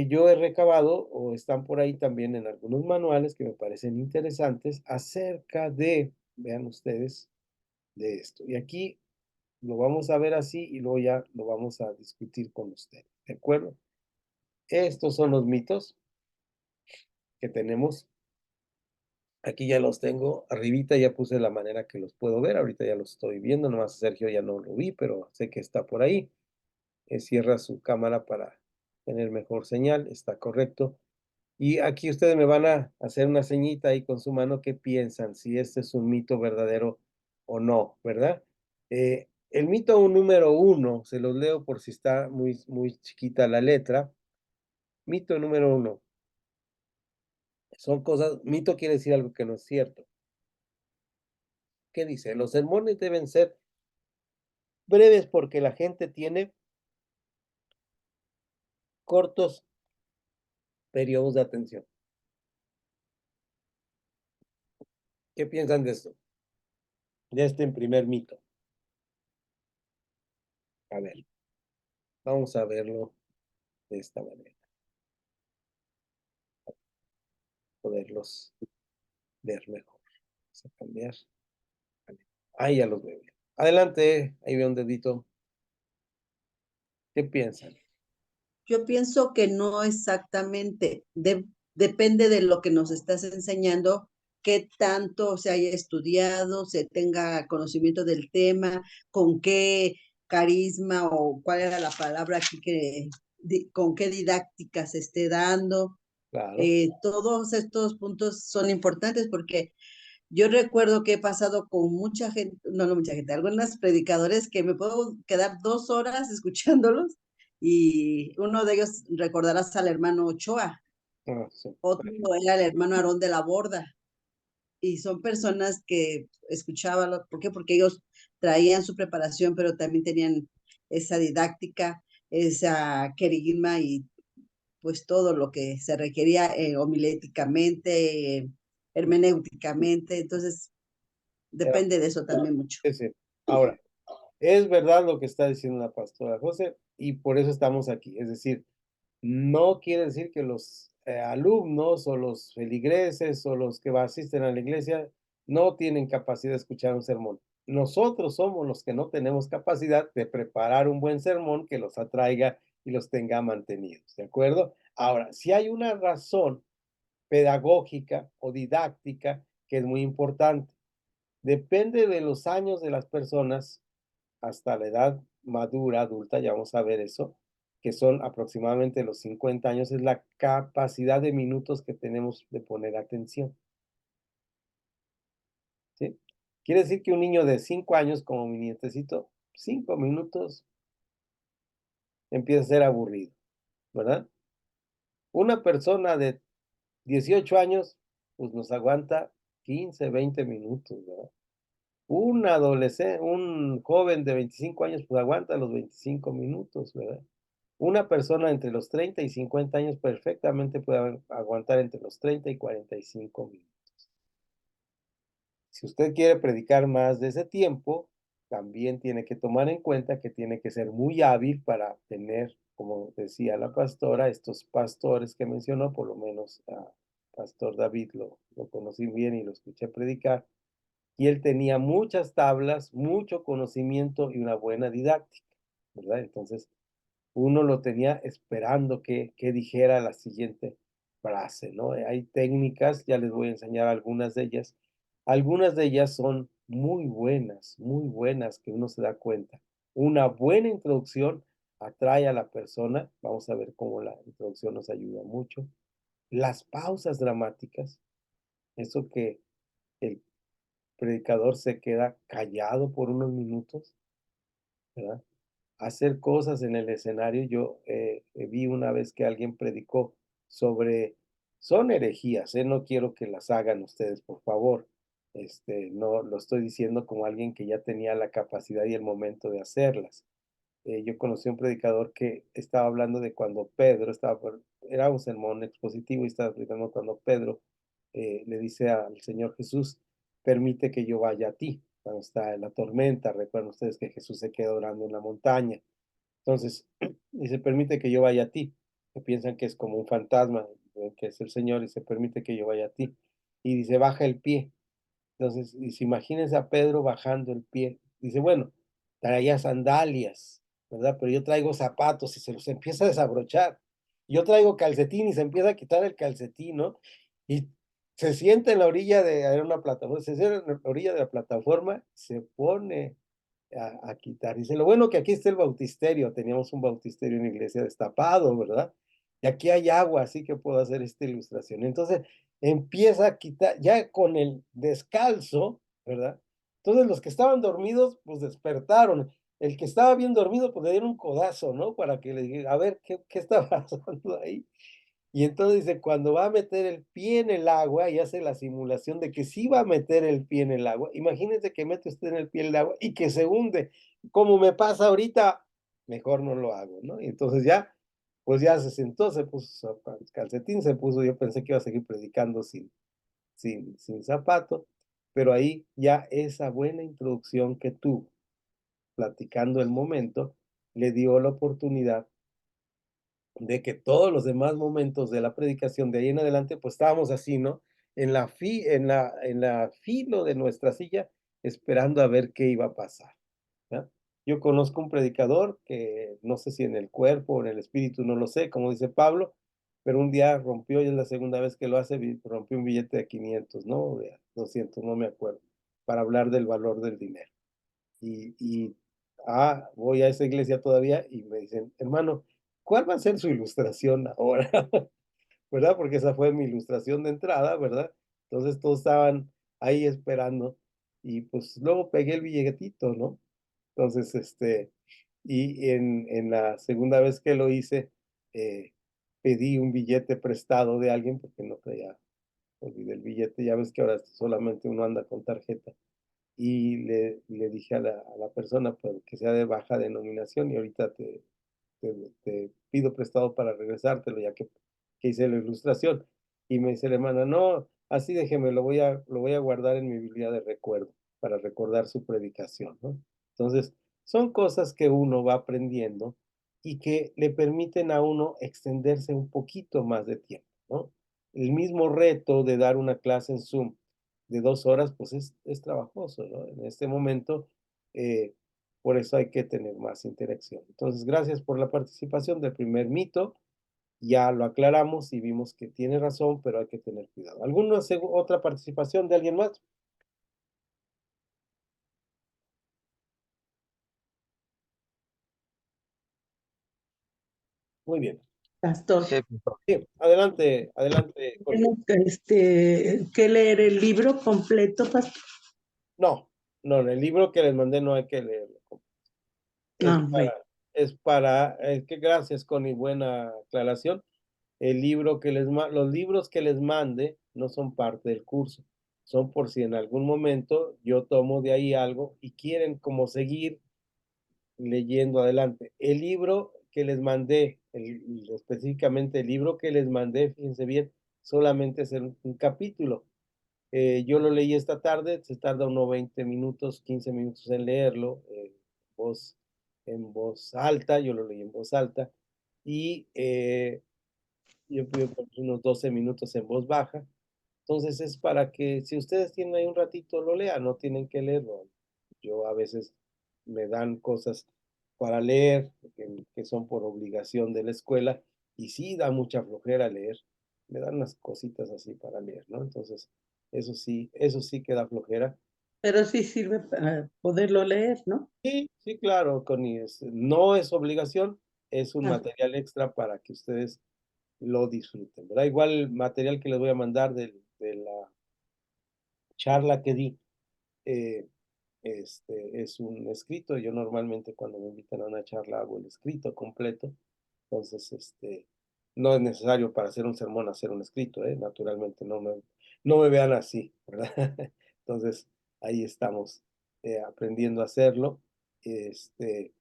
yo he recabado o están por ahí también en algunos manuales que me parecen interesantes acerca de, vean ustedes, de esto. Y aquí lo vamos a ver así y luego ya lo vamos a discutir con ustedes, ¿de acuerdo? Estos son los mitos que tenemos. Aquí ya los tengo arribita, ya puse la manera que los puedo ver, ahorita ya los estoy viendo, nomás Sergio ya no lo vi, pero sé que está por ahí. Cierra su cámara para tener mejor señal, está correcto. Y aquí ustedes me van a hacer una señita ahí con su mano, ¿qué piensan? Si este es un mito verdadero o no, ¿verdad? El mito número 1, se los leo por si está muy, muy chiquita la letra. Mito número 1, son cosas, mito quiere decir algo que no es cierto. ¿Qué dice? Los sermones deben ser breves porque la gente tiene cortos periodos de atención. ¿Qué piensan de esto? De este primer mito. A ver, vamos a verlo de esta manera, poderlos ver mejor. Vamos a cambiar. Ahí ya los veo. Adelante, ahí veo un dedito. ¿Qué piensan? Yo pienso que no exactamente, depende de lo que nos estás enseñando, qué tanto se haya estudiado, se tenga conocimiento del tema, con qué carisma o cuál era la palabra aquí con qué didáctica se esté dando. Claro, Todos estos puntos son importantes porque yo recuerdo que he pasado con mucha gente, no, no mucha gente, algunos predicadores que me puedo quedar 2 horas escuchándolos y uno de ellos recordarás al hermano Ochoa, sí. otro era el hermano Aarón de la Borda y son personas que escuchaban, ¿por qué? Porque ellos traían su preparación, pero también tenían esa didáctica, esa querigma y pues todo lo que se requería homiléticamente, hermenéuticamente, entonces Era- depende de eso también mucho. sí, sí. Ahora, es verdad lo que está diciendo la pastora José, y por eso estamos aquí. Es decir, no quiere decir que los alumnos o los feligreses o los que asisten a la iglesia no tienen capacidad de escuchar un sermón. Nosotros somos los que no tenemos capacidad de preparar un buen sermón que los atraiga y los tenga mantenidos, ¿de acuerdo? Ahora, si hay una razón pedagógica o didáctica que es muy importante, depende de los años de las personas hasta la edad madura, adulta, ya vamos a ver eso, que son aproximadamente los 50 años, es la capacidad de minutos que tenemos de poner atención, ¿sí? Quiere decir que un niño de 5 años, como mi nietecito, 5 minutos empieza a ser aburrido, ¿verdad? Una persona de 18 años, pues nos aguanta 15, 20 minutos, ¿verdad? Un adolescente, un joven de 25 años, pues aguanta los 25 minutos, ¿verdad? Una persona entre los 30 y 50 años perfectamente puede aguantar entre los 30 y 45 minutos. Si usted quiere predicar más de ese tiempo, también tiene que tomar en cuenta que tiene que ser muy hábil para tener, como decía la pastora, estos pastores que mencionó, por lo menos a Pastor David lo conocí bien y lo escuché predicar, y él tenía muchas tablas, mucho conocimiento y una buena didáctica, ¿verdad? Entonces, uno lo tenía esperando que dijera la siguiente frase, ¿no? Hay técnicas, ya les voy a enseñar algunas de ellas. Algunas de ellas son muy buenas, que uno se da cuenta. Una buena introducción atrae a la persona. Vamos a ver cómo la introducción nos ayuda mucho. Las pausas dramáticas, eso que el predicador se queda callado por unos minutos, ¿verdad? Hacer cosas en el escenario. Yo vi una vez que alguien predicó sobre, son herejías, no quiero que las hagan ustedes, por favor. No lo estoy diciendo como alguien que ya tenía la capacidad y el momento de hacerlas. Yo conocí a un predicador que estaba hablando de cuando Pedro estaba, era un sermón expositivo y estaba explicando cuando Pedro le dice al Señor Jesús, permite que yo vaya a ti, cuando está en la tormenta. Recuerdan ustedes que Jesús se queda orando en la montaña. Entonces, dice, permite que yo vaya a ti, que piensan que es como un fantasma, que es el Señor, y se permite que yo vaya a ti. Y dice, baja el pie. Entonces, dice, imagínense a Pedro bajando el pie. Dice, bueno, traía sandalias, ¿verdad? Pero yo traigo zapatos y se los empieza a desabrochar. Yo traigo calcetín y se empieza a quitar el calcetín, ¿no? Y se sienta en la orilla de, era una plataforma, se sienta en la orilla de la plataforma, se pone a quitar. Dice, lo bueno que aquí está el bautisterio, teníamos un bautisterio en la iglesia destapado, ¿verdad? Y aquí hay agua, así que puedo hacer esta ilustración. Entonces empieza a quitar, ya con el descalzo, ¿verdad? Entonces los que estaban dormidos, pues despertaron. El que estaba bien dormido, pues le dieron un codazo, ¿no? Para que le diga, a ver, ¿qué está pasando ahí? Y entonces dice, cuando va a meter el pie en el agua y hace la simulación de que sí va a meter el pie en el agua, imagínense que mete usted en el pie en el agua y que se hunde. Como me pasa ahorita, mejor no lo hago, ¿no? Y entonces ya, pues ya se sentó, se puso calcetín, se puso, yo pensé que iba a seguir predicando sin zapato, pero ahí ya esa buena introducción que tuvo, platicando el momento, le dio la oportunidad de que todos los demás momentos de la predicación de ahí en adelante, pues estábamos así, ¿no? En la filo de nuestra silla, esperando a ver qué iba a pasar, ¿ya? Yo conozco un predicador que no sé si en el cuerpo o en el espíritu, no lo sé, como dice Pablo, pero un día rompió, y es la segunda vez que lo hace, rompió un billete de 500, ¿no? De 200, no me acuerdo, para hablar del valor del dinero. Voy a esa iglesia todavía y me dicen, hermano, ¿cuál va a ser su ilustración ahora? ¿Verdad? Porque esa fue mi ilustración de entrada, ¿verdad? Entonces todos estaban ahí esperando y pues luego pegué el billetito, ¿no? Entonces, y en la segunda vez que lo hice, pedí un billete prestado de alguien porque no traía, olvidé el billete, ya ves que ahora solamente uno anda con tarjeta y le dije a la persona pues, que sea de baja denominación y ahorita te pido prestado para regresártelo ya que hice la ilustración. Y me dice la hermana, no, así déjeme, lo voy a guardar en mi Biblia de recuerdo para recordar su predicación, ¿no? Entonces, son cosas que uno va aprendiendo y que le permiten a uno extenderse un poquito más de tiempo, ¿no? El mismo reto de dar una clase en Zoom de 2 horas, pues es trabajoso, ¿no? En este momento, eh, por eso hay que tener más interacción. Entonces, gracias por la participación del primer mito. Ya lo aclaramos y vimos que tiene razón, pero hay que tener cuidado. ¿Alguna otra participación de alguien más? Muy bien. Pastor, Sí, pastor. Sí, adelante, adelante, Jorge. tenemos que leer el libro completo, pastor. No, no, en el libro que les mandé no hay que leerlo. Es Ah, bueno. para, es que gracias, Connie, buena aclaración. Los libros que les mande no son parte del curso, son por si en algún momento yo tomo de ahí algo y quieren como seguir leyendo adelante. El libro que les mandé, específicamente el libro que les mandé, fíjense bien, solamente es un capítulo. Yo lo leí esta tarde, se tarda unos 20 minutos, 15 minutos en leerlo, voz, en voz alta, yo lo leí en voz alta, y yo pido unos 12 minutos en voz baja. Entonces es para que si ustedes tienen ahí un ratito lo lean, no tienen que leerlo. Yo a veces me dan cosas para leer que son por obligación de la escuela y sí da mucha flojera leer. Me dan unas cositas así para leer, ¿no? Entonces, eso sí que da flojera. Pero sí sirve para poderlo leer, ¿no? Sí, sí, claro, Connie, no es obligación, es un Ah, material extra para que ustedes lo disfruten, ¿verdad? Igual el material que les voy a mandar de la charla que di, eh, es un escrito. Yo normalmente cuando me invitan a una charla hago el escrito completo. Entonces, no es necesario para hacer un sermón hacer un escrito, ¿eh? Naturalmente, no me vean así, ¿verdad? Entonces, ahí estamos aprendiendo a hacerlo. Este,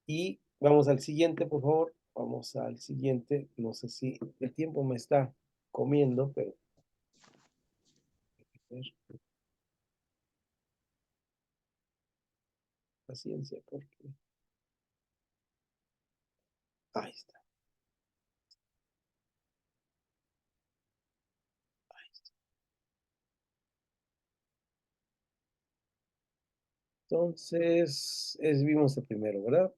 y vamos al siguiente, por favor. Vamos al siguiente. No sé si el tiempo me está comiendo, pero a ver, paciencia, porque ahí está. Entonces, vimos el primero, ¿verdad?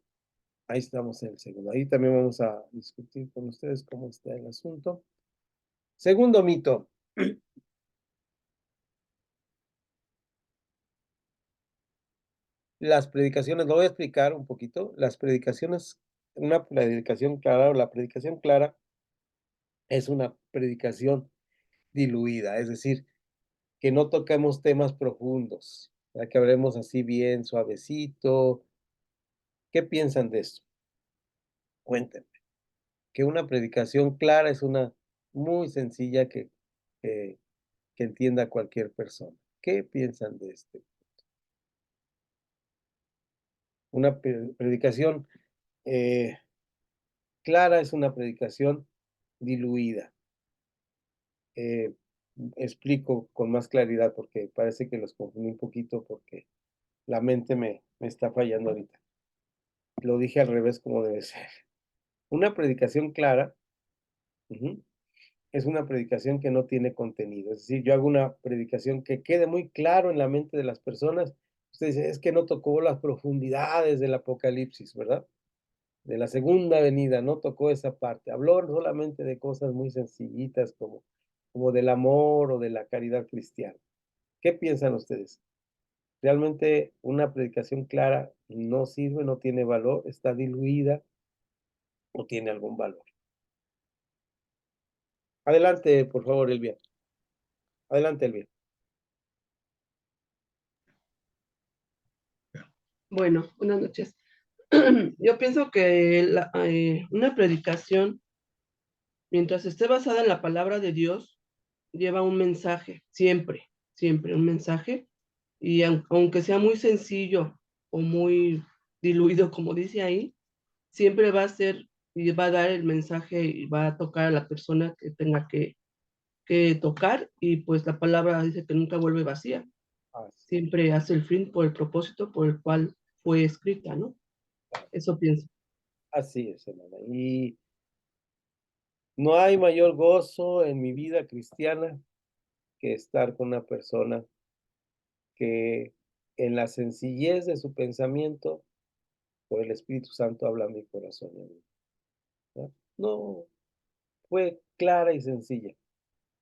Ahí estamos en el segundo. Ahí también vamos a discutir con ustedes cómo está el asunto. Segundo mito. Las predicaciones, lo voy a explicar un poquito. Las predicaciones, una predicación clara o la predicación clara es una predicación diluida, es decir, que no toquemos temas profundos, para que hablemos así bien suavecito. ¿Qué piensan de esto? Cuéntenme. Que una predicación clara es una muy sencilla que, que entienda cualquier persona. ¿Qué piensan de este? Una predicación eh, clara es una predicación diluida. Eh, explico con más claridad porque parece que los confundí un poquito porque la mente me está fallando ahorita. Lo dije al revés como debe ser. Una predicación clara, ujú, es una predicación que no tiene contenido. Es decir, yo hago una predicación que quede muy claro en la mente de las personas. Usted dice, es que no tocó las profundidades del Apocalipsis, ¿verdad? De la segunda venida, no tocó esa parte. Habló solamente de cosas muy sencillitas como del amor o de la caridad cristiana. ¿Qué piensan ustedes? ¿Realmente una predicación clara no sirve, no tiene valor, está diluida o tiene algún valor? Adelante, por favor, Elvia. Adelante, Elvia. bueno, buenas noches. Yo pienso que una predicación, mientras esté basada en la palabra de Dios, lleva un mensaje, siempre, siempre un mensaje, y aunque sea muy sencillo o muy diluido, como dice ahí, siempre va a ser y va a dar el mensaje y va a tocar a la persona que tenga que tocar, y pues la palabra dice que nunca vuelve vacía, Así, siempre hace el fin por el propósito por el cual fue escrita, ¿no? Eso pienso. así es, hermana. Y no hay mayor gozo en mi vida cristiana que estar con una persona que en la sencillez de su pensamiento, por el Espíritu Santo habla a mi corazón. ¿No? No, fue clara y sencilla.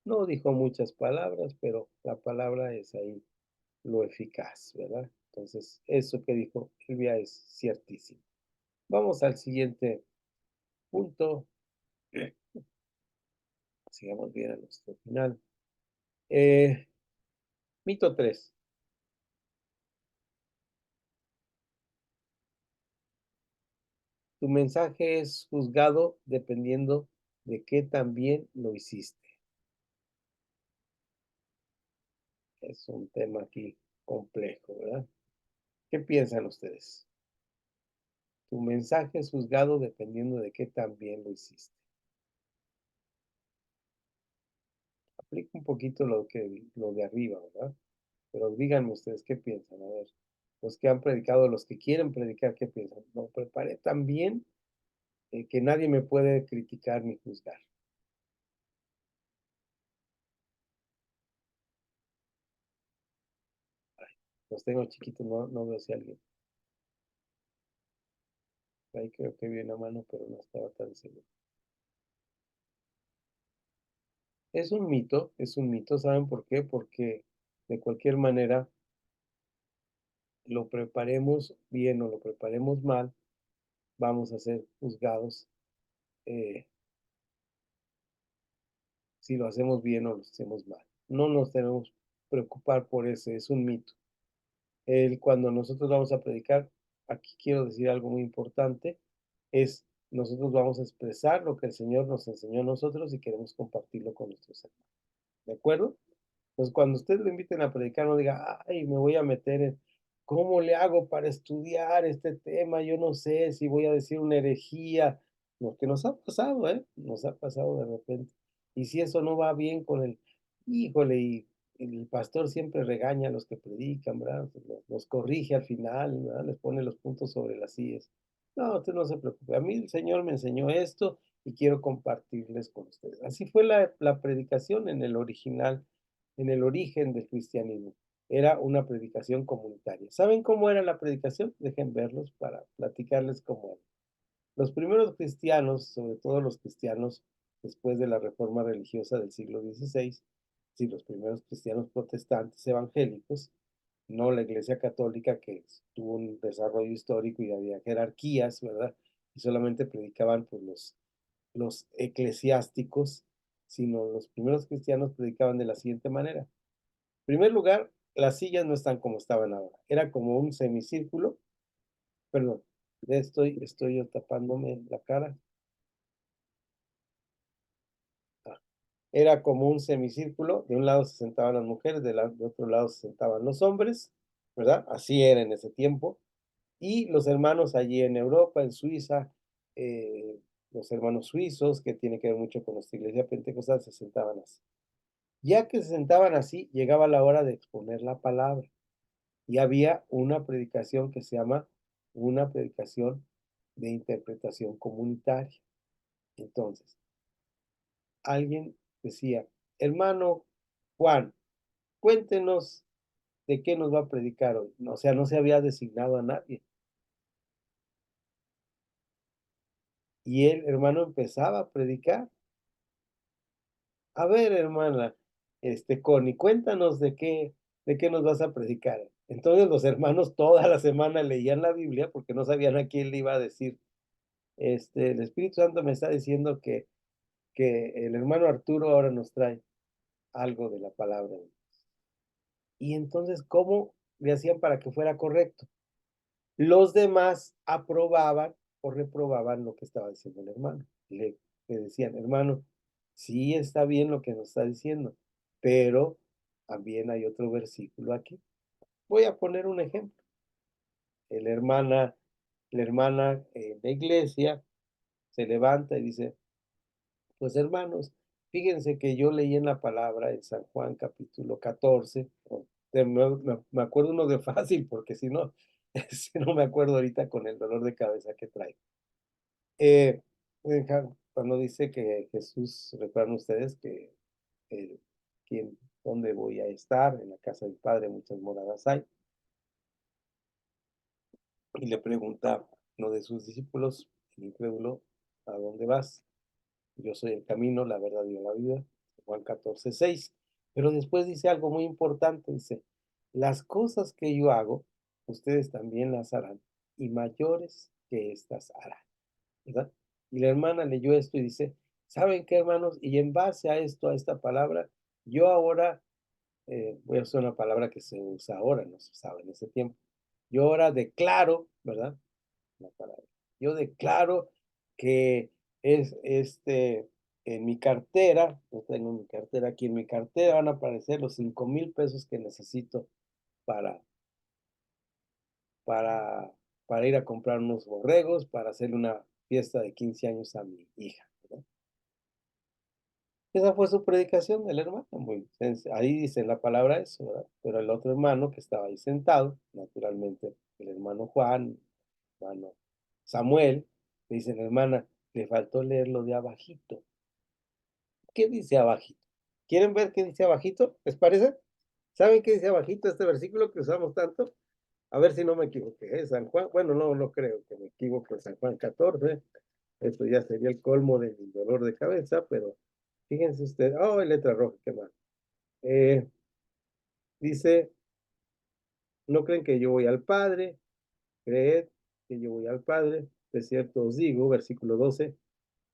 No dijo muchas palabras, pero la palabra es ahí lo eficaz, ¿verdad? Entonces, eso que dijo Silvia es ciertísimo. Vamos al siguiente punto. Sigamos bien a nuestro final. Eh, mito 3. Tu mensaje es juzgado dependiendo de qué tan bien lo hiciste. Es un tema aquí complejo, ¿verdad? ¿Qué piensan ustedes? Tu mensaje es juzgado dependiendo de qué tan bien lo hiciste. Aplica un poquito lo de arriba, ¿verdad? Pero díganme ustedes qué piensan. A ver, los que han predicado, los que quieren predicar, ¿qué piensan? Lo preparé tan bien que nadie me puede criticar ni juzgar. Los tengo chiquitos, no veo si alguien. Ahí creo que vi una mano, pero no estaba tan seguro. Es un mito, ¿saben por qué? Porque de cualquier manera, lo preparemos bien o lo preparemos mal, vamos a ser juzgados eh, si lo hacemos bien o lo hacemos mal. No nos tenemos que preocupar por ese, es un mito. Cuando nosotros vamos a predicar, aquí quiero decir algo muy importante, es nosotros vamos a expresar lo que el Señor nos enseñó a nosotros y queremos compartirlo con nuestros hermanos. ¿De acuerdo? Entonces, cuando ustedes lo inviten a predicar, no diga, ay, me voy a meter en, ¿cómo le hago para estudiar este tema? Yo no sé si voy a decir una herejía. Lo que nos ha pasado, ¿eh? Nos ha pasado de repente. Y si eso no va bien con el, híjole, y el pastor siempre regaña a los que predican, ¿verdad? Los corrige al final, ¿verdad? Les pone los puntos sobre las sillas. No, usted no se preocupe. A mí el Señor me enseñó esto y quiero compartirles con ustedes. Así fue la predicación en el original, en el origen del cristianismo. Era una predicación comunitaria. ¿Saben cómo era la predicación? Dejen verlos para platicarles cómo era. Los primeros cristianos, sobre todo los cristianos después de la reforma religiosa del siglo XVI, sí, los primeros cristianos protestantes evangélicos, no la Iglesia Católica, que tuvo un desarrollo histórico y había jerarquías, ¿verdad? Y solamente predicaban pues, los eclesiásticos, sino los primeros cristianos predicaban de la siguiente manera. En primer lugar, las sillas no están como estaban ahora. Era como un semicírculo, perdón, estoy yo tapándome la cara. Ah, era como un semicírculo, de un lado se sentaban las mujeres, de otro lado se sentaban los hombres, ¿verdad? Así era en ese tiempo. Y los hermanos allí en Europa, en Suiza, los hermanos suizos, que tiene que ver mucho con nuestra iglesia pentecostal, se sentaban así. Ya que se sentaban así, llegaba la hora de exponer la palabra. Y había una predicación que se llama una predicación de interpretación comunitaria. Entonces, alguien decía, hermano Juan, cuéntenos de qué nos va a predicar hoy. O sea, no se había designado a nadie. Y el hermano empezaba a predicar. A ver, hermana, Connie, cuéntanos de qué nos vas a predicar. Entonces los hermanos toda la semana leían la Biblia porque no sabían a quién le iba a decir. El Espíritu Santo me está diciendo que el hermano Arturo ahora nos trae algo de la palabra. Y entonces, ¿cómo le hacían para que fuera correcto? Los demás aprobaban o reprobaban lo que estaba diciendo el hermano. Le decían, hermano, sí está bien lo que nos está diciendo, pero también hay otro versículo aquí. Voy a poner un ejemplo. La hermana, en la iglesia se levanta y dice, pues hermanos, fíjense que yo leí en la palabra en San Juan capítulo 14, me acuerdo uno de fácil, porque si no, si no me acuerdo ahorita con el dolor de cabeza que traigo. Eh, Cuando dice que Jesús, recuerdan ustedes que eh, dónde voy a estar, en la casa del Padre muchas moradas hay, y le pregunta uno de sus discípulos, el incrédulo, ¿a dónde vas? Yo soy el camino, la verdad y la vida, Juan 14:6. Pero después dice algo muy importante, dice, las cosas que yo hago, ustedes también las harán, y mayores que estas harán, ¿verdad? Y la hermana leyó esto y dice, ¿saben qué, hermanos? Y en base a esto, a esta palabra, yo ahora, voy a usar una palabra que se usa ahora, no se usaba en ese tiempo. Yo ahora declaro, ¿verdad? La palabra. Yo declaro que es en mi cartera, yo tengo mi cartera aquí, en mi cartera van a aparecer los 5,000 pesos que necesito para, para para ir a comprar unos borregos para hacerle una fiesta de 15 años a mi hija, ¿verdad? Esa fue su predicación del hermano, ahí dice la palabra eso, ¿verdad? Pero el otro hermano que estaba ahí sentado, naturalmente el hermano Juan, hermano Samuel, le dice la hermana, le faltó leerlo de abajito. ¿Qué dice abajito? ¿Quieren ver qué dice abajito? ¿Les parece? ¿Saben qué dice abajito este versículo que usamos tanto? A ver si no me equivoqué. San Juan, bueno, no creo que me equivoque. San Juan 14. Esto ya sería el colmo de mi dolor de cabeza, pero fíjense ustedes. Oh, letra roja, qué mal. Dice, no creen que yo voy al Padre, creed que yo voy al Padre. De cierto os digo, versículo 12,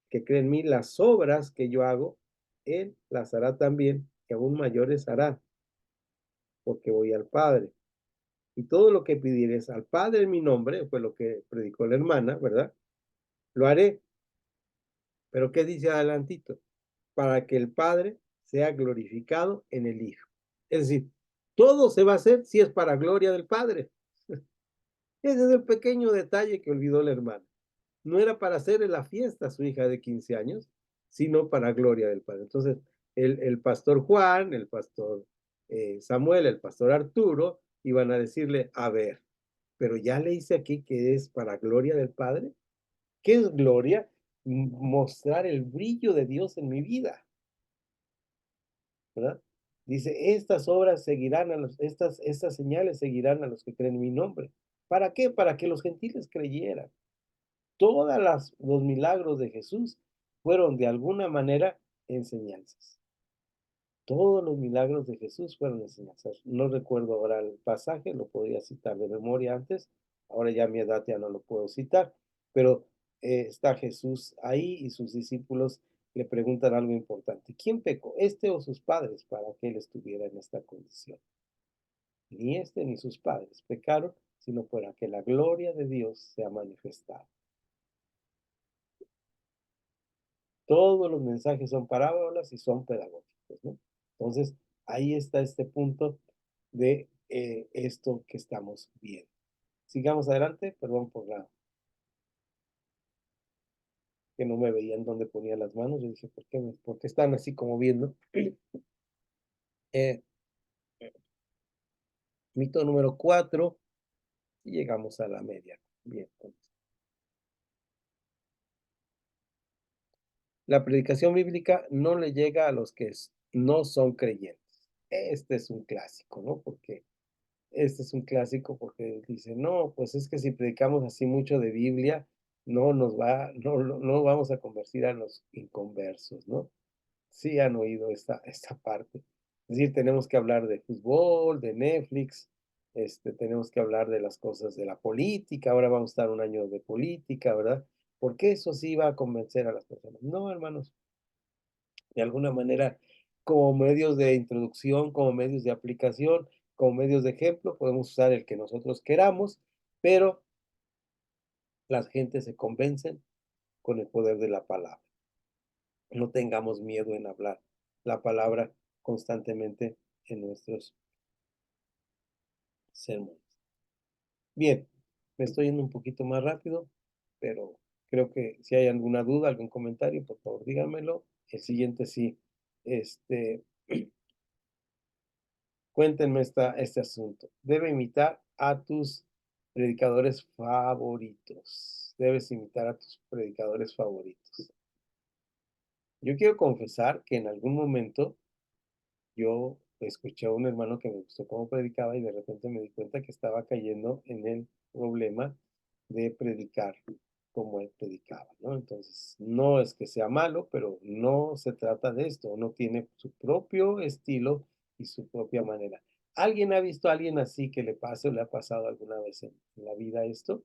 que cree en mí las obras que yo hago, él las hará también, que aún mayores hará, porque voy al Padre. Y todo lo que pidieres al Padre en mi nombre, fue lo que predicó la hermana, ¿verdad? Lo haré. Pero ¿qué dice adelantito? Para que el Padre sea glorificado en el Hijo. Es decir, todo se va a hacer si es para gloria del Padre. Ese es el pequeño detalle que olvidó la hermana. No era para hacerle la fiesta a su hija de 15 años, sino para gloria del Padre. Entonces, el pastor Juan, el pastor Samuel, el pastor Arturo, iban a decirle, a ver, pero ya le hice aquí que es para gloria del Padre. ¿Qué es gloria? Mostrar el brillo de Dios en mi vida, ¿verdad? Dice, estas obras seguirán estas señales seguirán a los que creen en mi nombre. ¿Para qué? Para que los gentiles creyeran. Todos los milagros de Jesús fueron de alguna manera enseñanzas. Todos los milagros de Jesús fueron enseñanzas. No recuerdo ahora el pasaje, lo podría citar de memoria antes. Ahora ya a mi edad ya no lo puedo citar, pero está Jesús ahí y sus discípulos le preguntan algo importante. ¿Quién pecó, este o sus padres, para que él estuviera en esta condición? Ni este ni sus padres pecaron, sino para que la gloria de Dios sea manifestada. Todos los mensajes son parábolas y son pedagógicos, ¿no? Entonces, ahí está este punto de esto que estamos viendo. Sigamos adelante, perdón por que no me veían dónde ponía las manos. Yo dije, ¿por qué están así como viendo? Mito número 4 y llegamos a la media. Bien. La predicación bíblica no le llega a los que no son creyentes. Este es un clásico, ¿no? Porque este es un clásico porque dice, no, pues es que si predicamos así mucho de Biblia, no vamos a convertir a los inconversos, ¿no? Sí han oído esta parte. Es decir, tenemos que hablar de fútbol, de Netflix, tenemos que hablar de las cosas de la política, ahora vamos a estar un año de política, ¿verdad? Porque eso sí va a convencer a las personas. No, hermanos, de alguna manera, como medios de introducción, como medios de aplicación, como medios de ejemplo, podemos usar el que nosotros queramos, pero las gentes se convencen con el poder de la palabra. No tengamos miedo en hablar la palabra constantemente en nuestros sermones. Bien, me estoy yendo un poquito más rápido, pero creo que si hay alguna duda, algún comentario, por favor díganmelo. El siguiente sí, cuéntenme este asunto. Debe imitar a tus predicadores favoritos. Debes imitar a tus predicadores favoritos. Yo quiero confesar que en algún momento yo escuché a un hermano que me gustó cómo predicaba y de repente me di cuenta que estaba cayendo en el problema de predicar como él predicaba, ¿no? Entonces, no es que sea malo, pero no se trata de esto. Uno tiene su propio estilo y su propia manera. ¿Alguien ha visto a alguien así que le pase o le ha pasado alguna vez en la vida esto?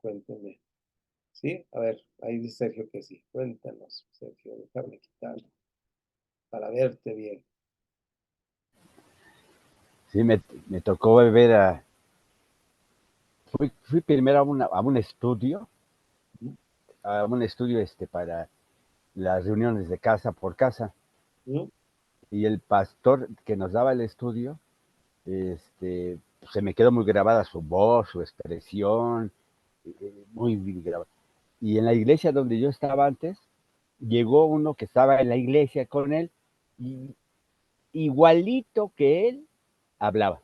Cuéntenme. ¿Sí? A ver, ahí dice Sergio que sí. Cuéntanos, Sergio, déjame quitarlo para verte bien. Sí, me tocó ver fui primero a un estudio para las reuniones de casa por casa. ¿Mm? Y el pastor que nos daba el estudio, se me quedó muy grabada su voz, su expresión, muy bien grabada. Y en la iglesia donde yo estaba antes, llegó uno que estaba en la iglesia con él y igualito que él hablaba.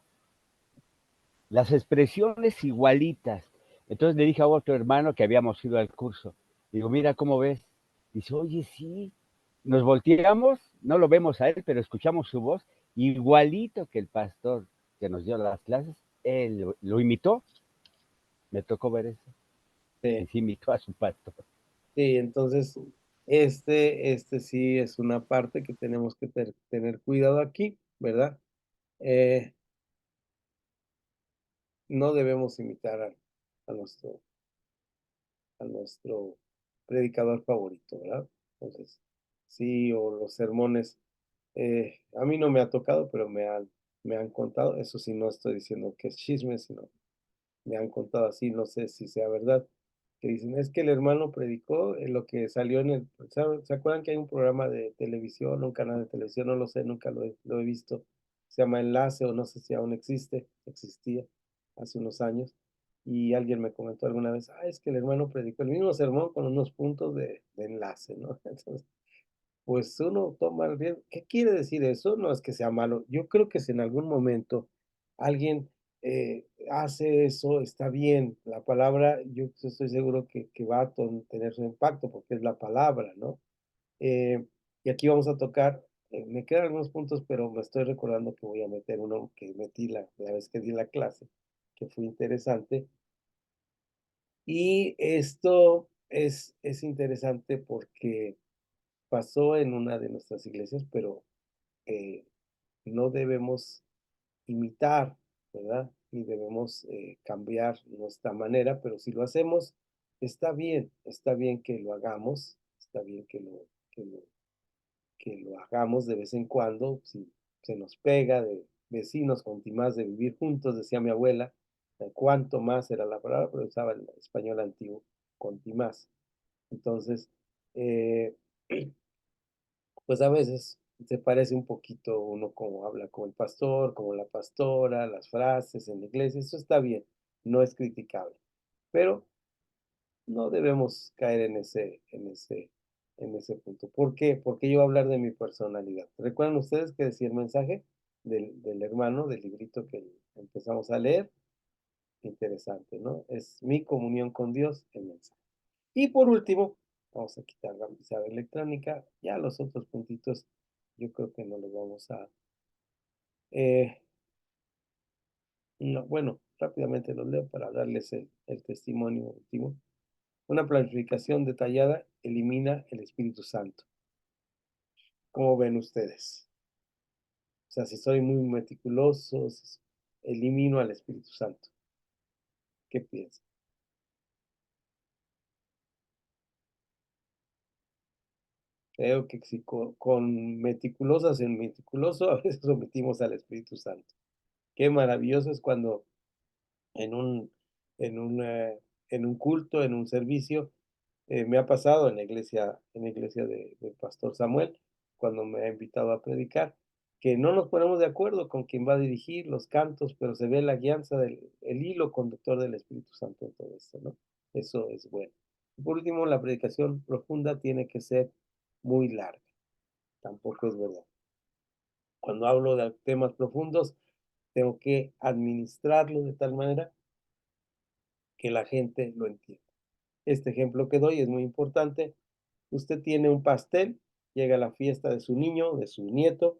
Las expresiones igualitas. Entonces le dije a otro hermano que habíamos ido al curso, digo, mira cómo ves. Dice, oye, sí, nos volteamos, no lo vemos a él, pero escuchamos su voz, igualito que el pastor que nos dio las clases, él lo imitó, me tocó ver eso, y Sí, sí imitó a su pastor. sí, entonces, sí es una parte que tenemos que tener cuidado aquí, ¿verdad? Eh, no debemos imitar a nuestro, a nuestro predicador favorito, ¿verdad? Entonces, sí, o los sermones, a mí no me ha tocado, pero me han contado, eso sí, no estoy diciendo que es chisme, sino me han contado así, no sé si sea verdad, que dicen, es que el hermano predicó en lo que salió en el, ¿se acuerdan que hay un programa de televisión, un canal de televisión? No lo sé, nunca lo he visto, se llama Enlace o no sé si aún existía hace unos años, y alguien me comentó alguna vez, es que el hermano predicó el mismo sermón con unos puntos de enlace, ¿no? Entonces, pues uno toma el riesgo. ¿Qué quiere decir eso? No es que sea malo. Yo creo que si en algún momento alguien hace eso, está bien. La palabra, yo estoy seguro que va a tener su impacto porque es la palabra, ¿no? Eh, y aquí vamos a tocar, me quedan algunos puntos, pero me estoy recordando que voy a meter uno que metí la vez que di la clase, que fue interesante. Y esto es interesante porque pasó en una de nuestras iglesias, pero eh, no debemos imitar, ¿verdad? Ni debemos cambiar nuestra manera, pero si lo hacemos, está bien que lo hagamos, está bien que lo hagamos de vez en cuando, si se nos pega de vecinos, con más de vivir juntos, decía mi abuela, cuánto más era la palabra, pero usaba el español antiguo, más. Entonces, eh, pues a veces se parece un poquito uno como habla como el pastor, como la pastora, las frases en la iglesia, eso está bien, no es criticable, pero no debemos caer en ese punto. ¿Por qué? Porque yo voy a hablar de mi personalidad. ¿Recuerdan ustedes que decía el mensaje del hermano, del librito que empezamos a leer? Interesante, ¿no? Es mi comunión con Dios, el mensaje. Y por último, vamos a quitar la pizarra electrónica. Ya los otros puntitos, yo creo que no los vamos a... eh, no, bueno, rápidamente los leo para darles el testimonio último. Una planificación detallada elimina el Espíritu Santo. ¿Cómo ven ustedes? O sea, si soy muy meticuloso, elimino al Espíritu Santo. ¿Qué piensan? Creo que si con meticulosas en meticuloso, a veces omitimos al Espíritu Santo. Qué maravilloso es cuando en un, en un, en un culto, en un servicio, me ha pasado en la iglesia del pastor Samuel, cuando me ha invitado a predicar, que no nos ponemos de acuerdo con quién va a dirigir los cantos, pero se ve la guianza el hilo conductor del Espíritu Santo en todo esto, ¿no? Eso es bueno. Y por último, la predicación profunda tiene que ser muy larga. Tampoco es verdad. Cuando hablo de temas profundos, tengo que administrarlo de tal manera que la gente lo entienda. Este ejemplo que doy es muy importante. Usted tiene un pastel, llega a la fiesta de su niño, de su nieto,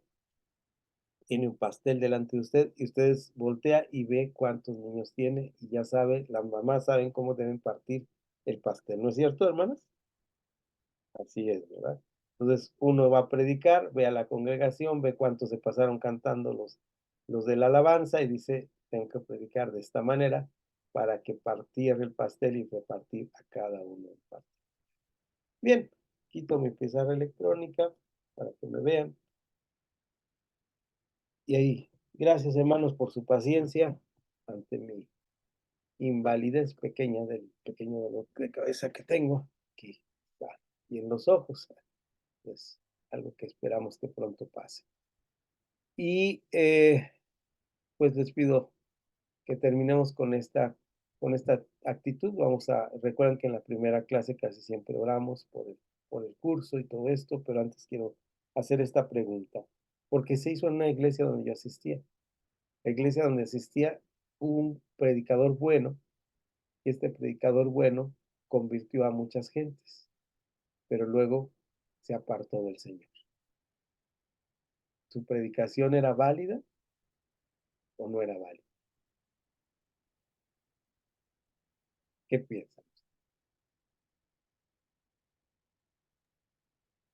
tiene un pastel delante de usted y usted voltea y ve cuántos niños tiene y ya sabe, las mamás saben cómo deben partir el pastel, ¿no es cierto, hermanas? Así es, ¿verdad? Entonces uno va a predicar, ve a la congregación, ve cuántos se pasaron cantando los de la alabanza y dice, tengo que predicar de esta manera para que partiera el pastel y repartir a cada uno el pastel. Bien, quito mi pizarra electrónica para que me vean. Y ahí, gracias hermanos por su paciencia ante mi invalidez pequeña del pequeño dolor de cabeza que tengo aquí está, y en los ojos. Es algo que esperamos que pronto pase. Y pues les pido que terminemos con esta actitud. Recuerden que en la primera clase casi siempre oramos por el curso y todo esto, pero antes quiero hacer esta pregunta. ¿Por qué se hizo en una iglesia donde yo asistía? La iglesia donde asistía un predicador bueno, y este predicador bueno convirtió a muchas gentes, pero luego se apartó del Señor. ¿Su predicación era válida o no era válida? ¿Qué piensan?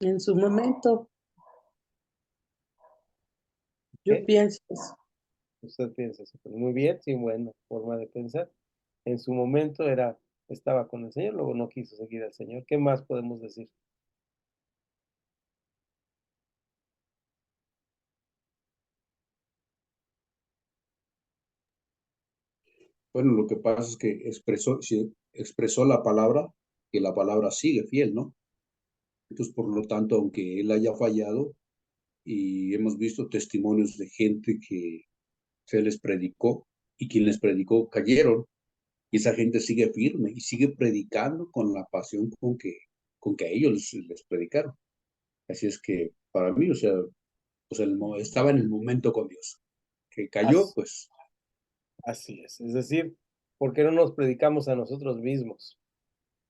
En su momento, yo ¿Qué? pienso eso. Usted piensa eso. Pues muy bien, sí, buena forma de pensar. En su momento estaba con el Señor, luego no quiso seguir al Señor. ¿Qué más podemos decir? Bueno, lo que pasa es que expresó la palabra, que la palabra sigue fiel, ¿no? Entonces, por lo tanto, aunque él haya fallado, y hemos visto testimonios de gente que se les predicó y quien les predicó cayeron, y esa gente sigue firme y sigue predicando con la pasión con que a ellos les predicaron. Así es que para mí, o sea, estaba en el momento con Dios. Que cayó, As- pues Así es. Es decir, porque no nos predicamos a nosotros mismos,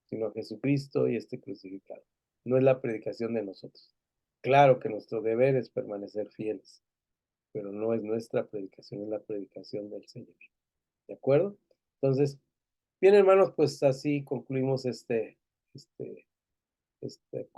sino a Jesucristo y este crucificado. No es la predicación de nosotros. Claro que nuestro deber es permanecer fieles, pero no es nuestra predicación, es la predicación del Señor. ¿De acuerdo? Entonces, bien, hermanos, pues así concluimos este